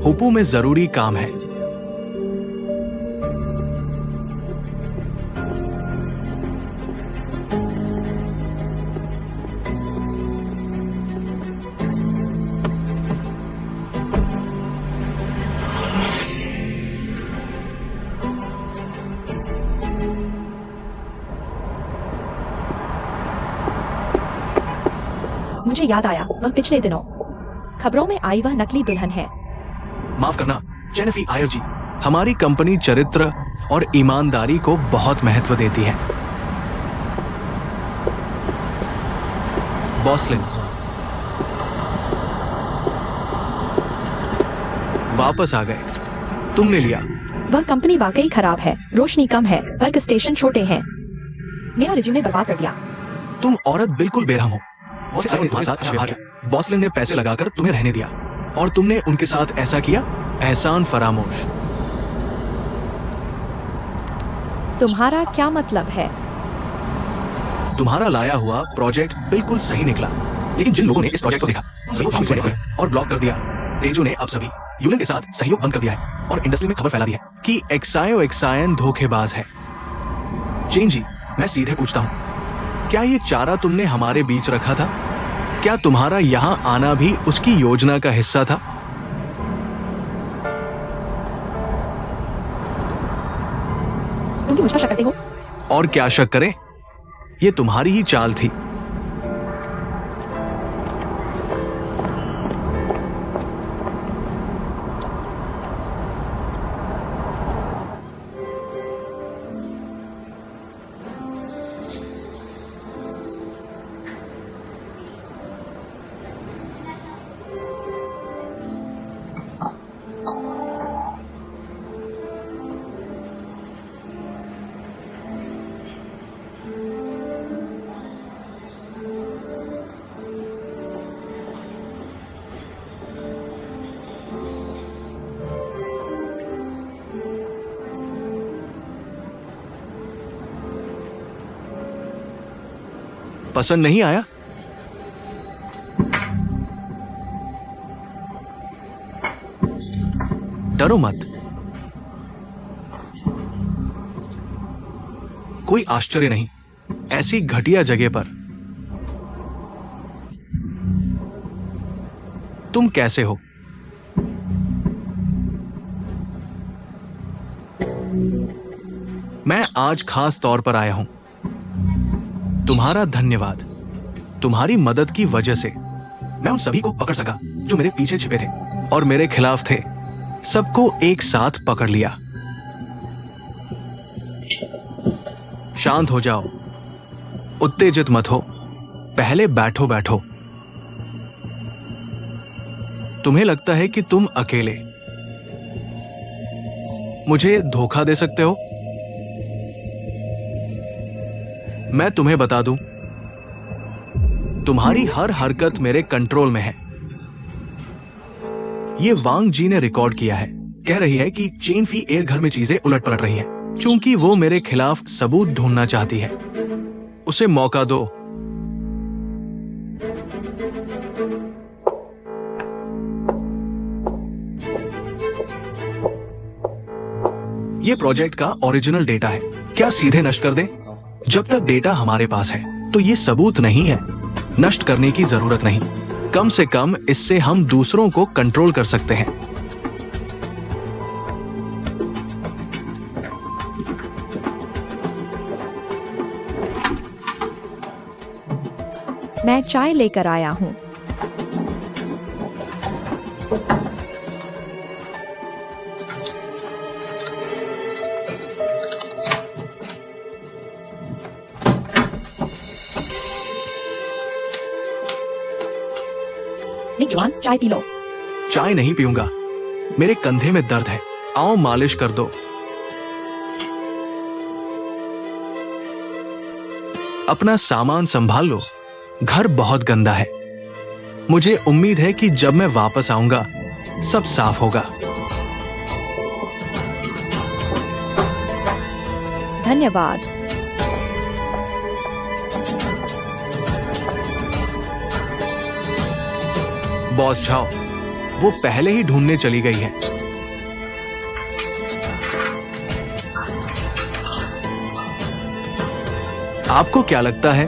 [SPEAKER 2] हुपू में जरूरी काम है।
[SPEAKER 1] मुझे याद आया, वह पिछले दिनों खबरों में आई वह नकली दुल्हन है।
[SPEAKER 2] माफ करना जेनिफी आयर जी, हमारी कंपनी चरित्र और ईमानदारी को बहुत महत्व देती है। बॉसलिन, वापस आ गए, तुमने लिया।
[SPEAKER 1] वह कंपनी वाकई खराब है, रोशनी कम है, वर्क स्टेशन छोटे हैं। मेरा रिज्यूमे बर्बाद कर दिया।
[SPEAKER 2] तुम औरत बिल्कुल बेरहम हो। तुम्हारे साथ व्यवहार किया। बॉसलिन ने पैसे लगाकर तुम्हें रहने दिया और तुमने उनके साथ ऐसा किया। एहसान फरामोश।
[SPEAKER 1] तुम्हारा क्या मतलब है?
[SPEAKER 2] तुम्हारा लाया हुआ प्रोजेक्ट बिल्कुल सही निकला, लेकिन जिन लोगों ने इस प्रोजेक्ट को देखा सभी को फांसी देने और ब्लॉक कर दिया। तेजू ने अब सभी यूनियन के साथ सहयोग बंद कर दिया है और इंडस्ट्री में खबर फैला दी है कि एक्सायन धोखेबाज है। चेन जी, मैं सीधे पूछता हूँ, क्या ये चारा तुमने हमारे बीच रखा था? क्या तुम्हारा यहाँ आना भी उसकी योजना का हिस्सा था?
[SPEAKER 1] तुम भी मुझ पर शक करते हो?
[SPEAKER 2] और क्या शक करें, ये तुम्हारी ही चाल थी। पसंद नहीं आया? डरो मत, कोई आश्चर्य नहीं ऐसी घटिया जगह पर। तुम कैसे हो? मैं आज खास तौर पर आया हूं। तुम्हारा धन्यवाद। तुम्हारी मदद की वजह से मैं उन सभी को पकड़ सका जो मेरे पीछे छिपे थे और मेरे खिलाफ थे। सबको एक साथ पकड़ लिया। शांत हो जाओ, उत्तेजित मत हो, पहले बैठो बैठो। तुम्हें लगता है कि तुम अकेले मुझे धोखा दे सकते हो? मैं तुम्हें बता दूं, तुम्हारी हर हरकत मेरे कंट्रोल में है। ये वांग जी ने रिकॉर्ड किया है। कह रही है कि चेन फी एयर घर में चीजें उलट पलट रही हैं, चूंकि वो मेरे खिलाफ सबूत ढूंढना चाहती है। उसे मौका दो। ये प्रोजेक्ट का ओरिजिनल डेटा है। क्या सीधे नष्ट कर दें? जब तक डेटा हमारे पास है तो ये सबूत नहीं है। नष्ट करने की जरूरत नहीं। कम से कम इससे हम दूसरों को कंट्रोल कर सकते हैं।
[SPEAKER 1] मैं चाय लेकर आया हूं। जवान, चाय पी लो।
[SPEAKER 2] चाय नहीं पीऊंगा, मेरे कंधे में दर्द है। आओ मालिश कर दो। अपना सामान संभाल लो, घर बहुत गंदा है। मुझे उम्मीद है कि जब मैं वापस आऊंगा सब साफ होगा।
[SPEAKER 1] धन्यवाद।
[SPEAKER 2] बॉस झाओ, वो पहले ही ढूंढने चली गई है। आपको क्या लगता है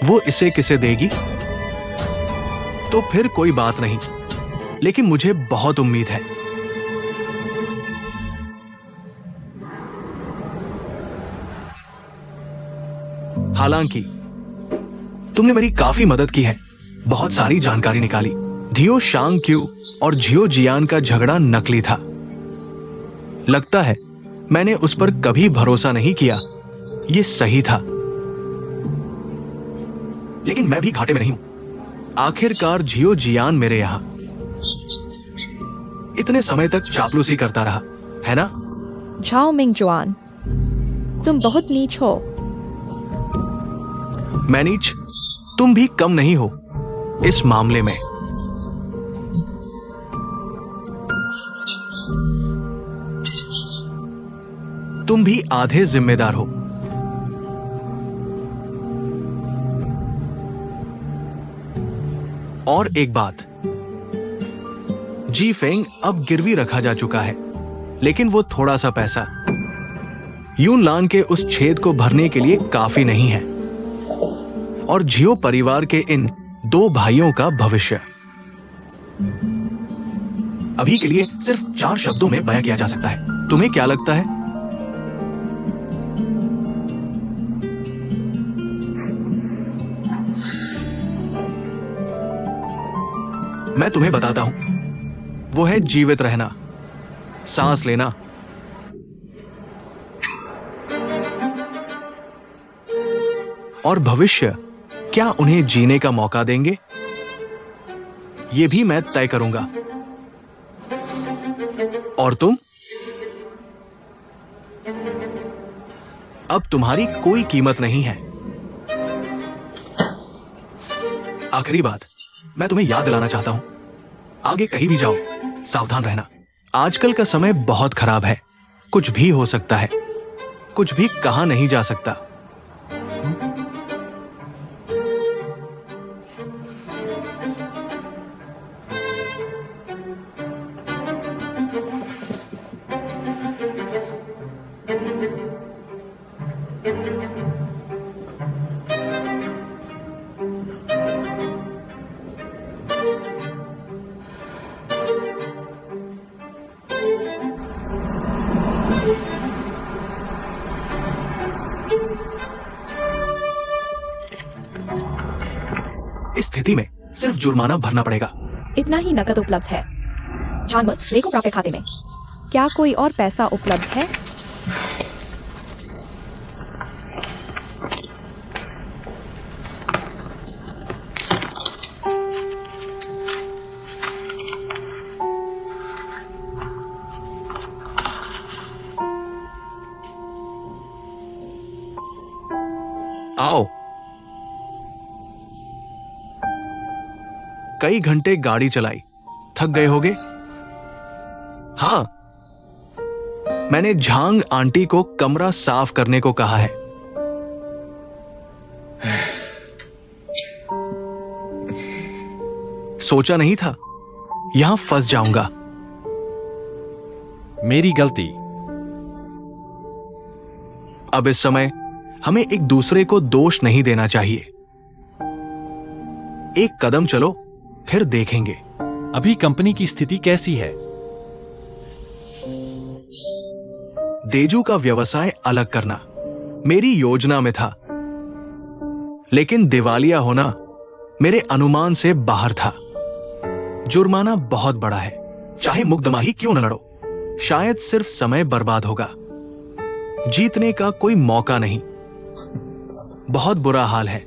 [SPEAKER 2] वो इसे किसे देगी? तो फिर कोई बात नहीं, लेकिन मुझे बहुत उम्मीद है। हालांकि तुमने मेरी काफी मदद की है, बहुत सारी जानकारी निकाली। धियो शांग क्यू और झियो जियान का झगड़ा नकली था। लगता है मैंने उस पर कभी भरोसा नहीं किया। ये सही था, लेकिन मैं भी घाटे में नहीं हूं। आखिरकार झियो जियान मेरे यहां इतने समय तक चापलूसी करता रहा, है ना?
[SPEAKER 1] झाओ मिंग जुआन, तुम बहुत नीच हो।
[SPEAKER 2] मैं नीच? तुम भी कम नहीं हो इस मामले में। तुम भी आधे जिम्मेदार हो। और एक बात, जी फेंग अब गिरवी रखा जा चुका है, लेकिन वो थोड़ा सा पैसा यून लान के उस छेद को भरने के लिए काफी नहीं है, और झियो परिवार के इन 2 भाइयों का भविष्य अभी के लिए सिर्फ 4 शब्दों में बयां किया जा सकता है। तुम्हें क्या लगता है? मैं तुम्हें बताता हूं, वो है जीवित रहना, सांस लेना, और भविष्य क्या उन्हें जीने का मौका देंगे, ये भी मैं तय करूंगा। और तुम? अब तुम्हारी कोई कीमत नहीं है। आखिरी बात, मैं तुम्हें याद दिलाना चाहता हूं, आगे कहीं भी जाओ सावधान रहना। आजकल का समय बहुत खराब है, कुछ भी हो सकता है, कुछ भी कहा नहीं जा सकता। इस स्थिति में सिर्फ जुर्माना भरना पड़ेगा।
[SPEAKER 1] इतना ही नकद उपलब्ध है। जानबस देखो प्राप्य खाते में। क्या कोई और पैसा उपलब्ध है?
[SPEAKER 2] आओ। कई घंटे गाड़ी चलाई, थक गए होगे? हाँ, मैंने झांग आंटी को कमरा साफ करने को कहा है। सोचा नहीं था यहां फंस जाऊंगा।
[SPEAKER 4] मेरी गलती।
[SPEAKER 2] अब इस समय हमें एक दूसरे को दोष नहीं देना चाहिए। एक कदम चलो, फिर देखेंगे।
[SPEAKER 4] अभी कंपनी की स्थिति कैसी है?
[SPEAKER 2] देजू का व्यवसाय अलग करना मेरी योजना में था, लेकिन दिवालिया होना मेरे अनुमान से बाहर था। जुर्माना बहुत बड़ा है, चाहे मुकदमा ही क्यों न लड़ो, शायद सिर्फ समय बर्बाद होगा, जीतने का कोई मौका नहीं। बहुत बुरा हाल है।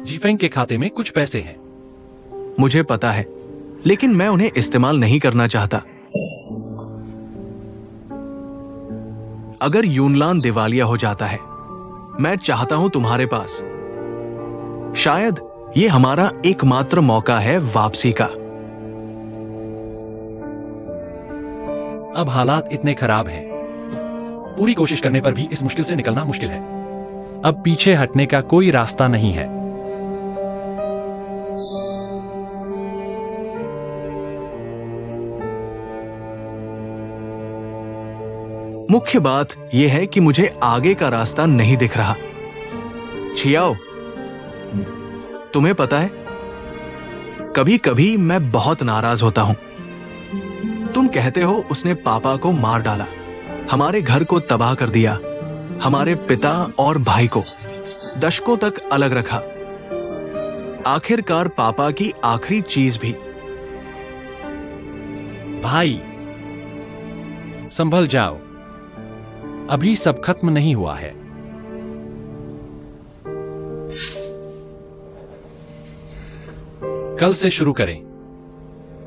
[SPEAKER 4] जीफेंग के खाते में कुछ पैसे हैं।
[SPEAKER 2] मुझे पता है, लेकिन मैं उन्हें इस्तेमाल नहीं करना चाहता। अगर यूनलान दिवालिया हो जाता है, मैं चाहता हूं तुम्हारे पास। शायद ये हमारा एकमात्र मौका है वापसी का।
[SPEAKER 4] अब हालात इतने खराब हैं, पूरी कोशिश करने पर भी इस मुश्किल से निकलना मुश्किल है। अब पीछे हटने का कोई रास्ता नहीं है।
[SPEAKER 2] मुख्य बात यह है कि मुझे आगे का रास्ता नहीं दिख रहा। छियाओ, तुम्हें पता है, कभी कभी मैं बहुत नाराज होता हूं। तुम कहते हो उसने पापा को मार डाला, हमारे घर को तबाह कर दिया, हमारे पिता और भाई को दशकों तक अलग रखा, आखिरकार पापा की आखिरी चीज भी।
[SPEAKER 4] भाई, संभल जाओ, अभी सब खत्म नहीं हुआ है। कल से शुरू करें।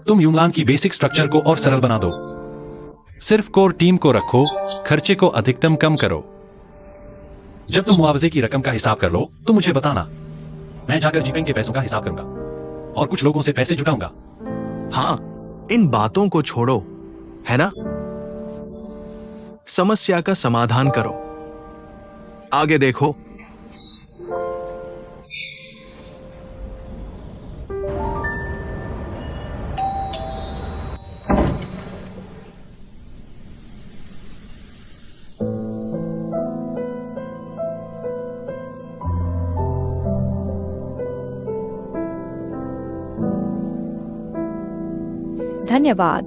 [SPEAKER 4] तुम यूमलान की बेसिक स्ट्रक्चर को और सरल बना दो। सिर्फ कोर टीम को रखो, खर्चे को अधिकतम कम करो। जब तुम मुआवजे की रकम का हिसाब कर लो तो मुझे बताना। मैं जाकर जीपेंग के पैसों का हिसाब करूंगा और कुछ लोगों से पैसे जुटाऊंगा।
[SPEAKER 2] हाँ, इन बातों को छोड़ो, है ना? समस्या का समाधान करो, आगे देखो।
[SPEAKER 1] धन्यवाद।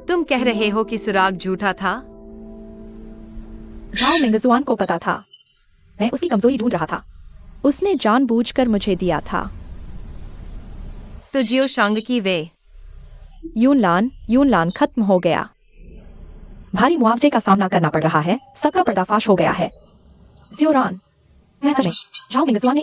[SPEAKER 3] तुम कह रहे हो कि सुराग झूठा था?
[SPEAKER 1] झाओ मिंगजुआन को पता था, मैं उसकी कमजोरी ढूंढ रहा था। उसने जानबूझकर मुझे दिया था।
[SPEAKER 3] तो जियो शांग की वे।
[SPEAKER 1] यूनलान खत्म हो गया। भारी मुआवजे का सामना करना पड़ रहा है, सबका पर्दाफाश हो गया है। जियोरान, मैं सच में, झाओ मिंगजुआन ने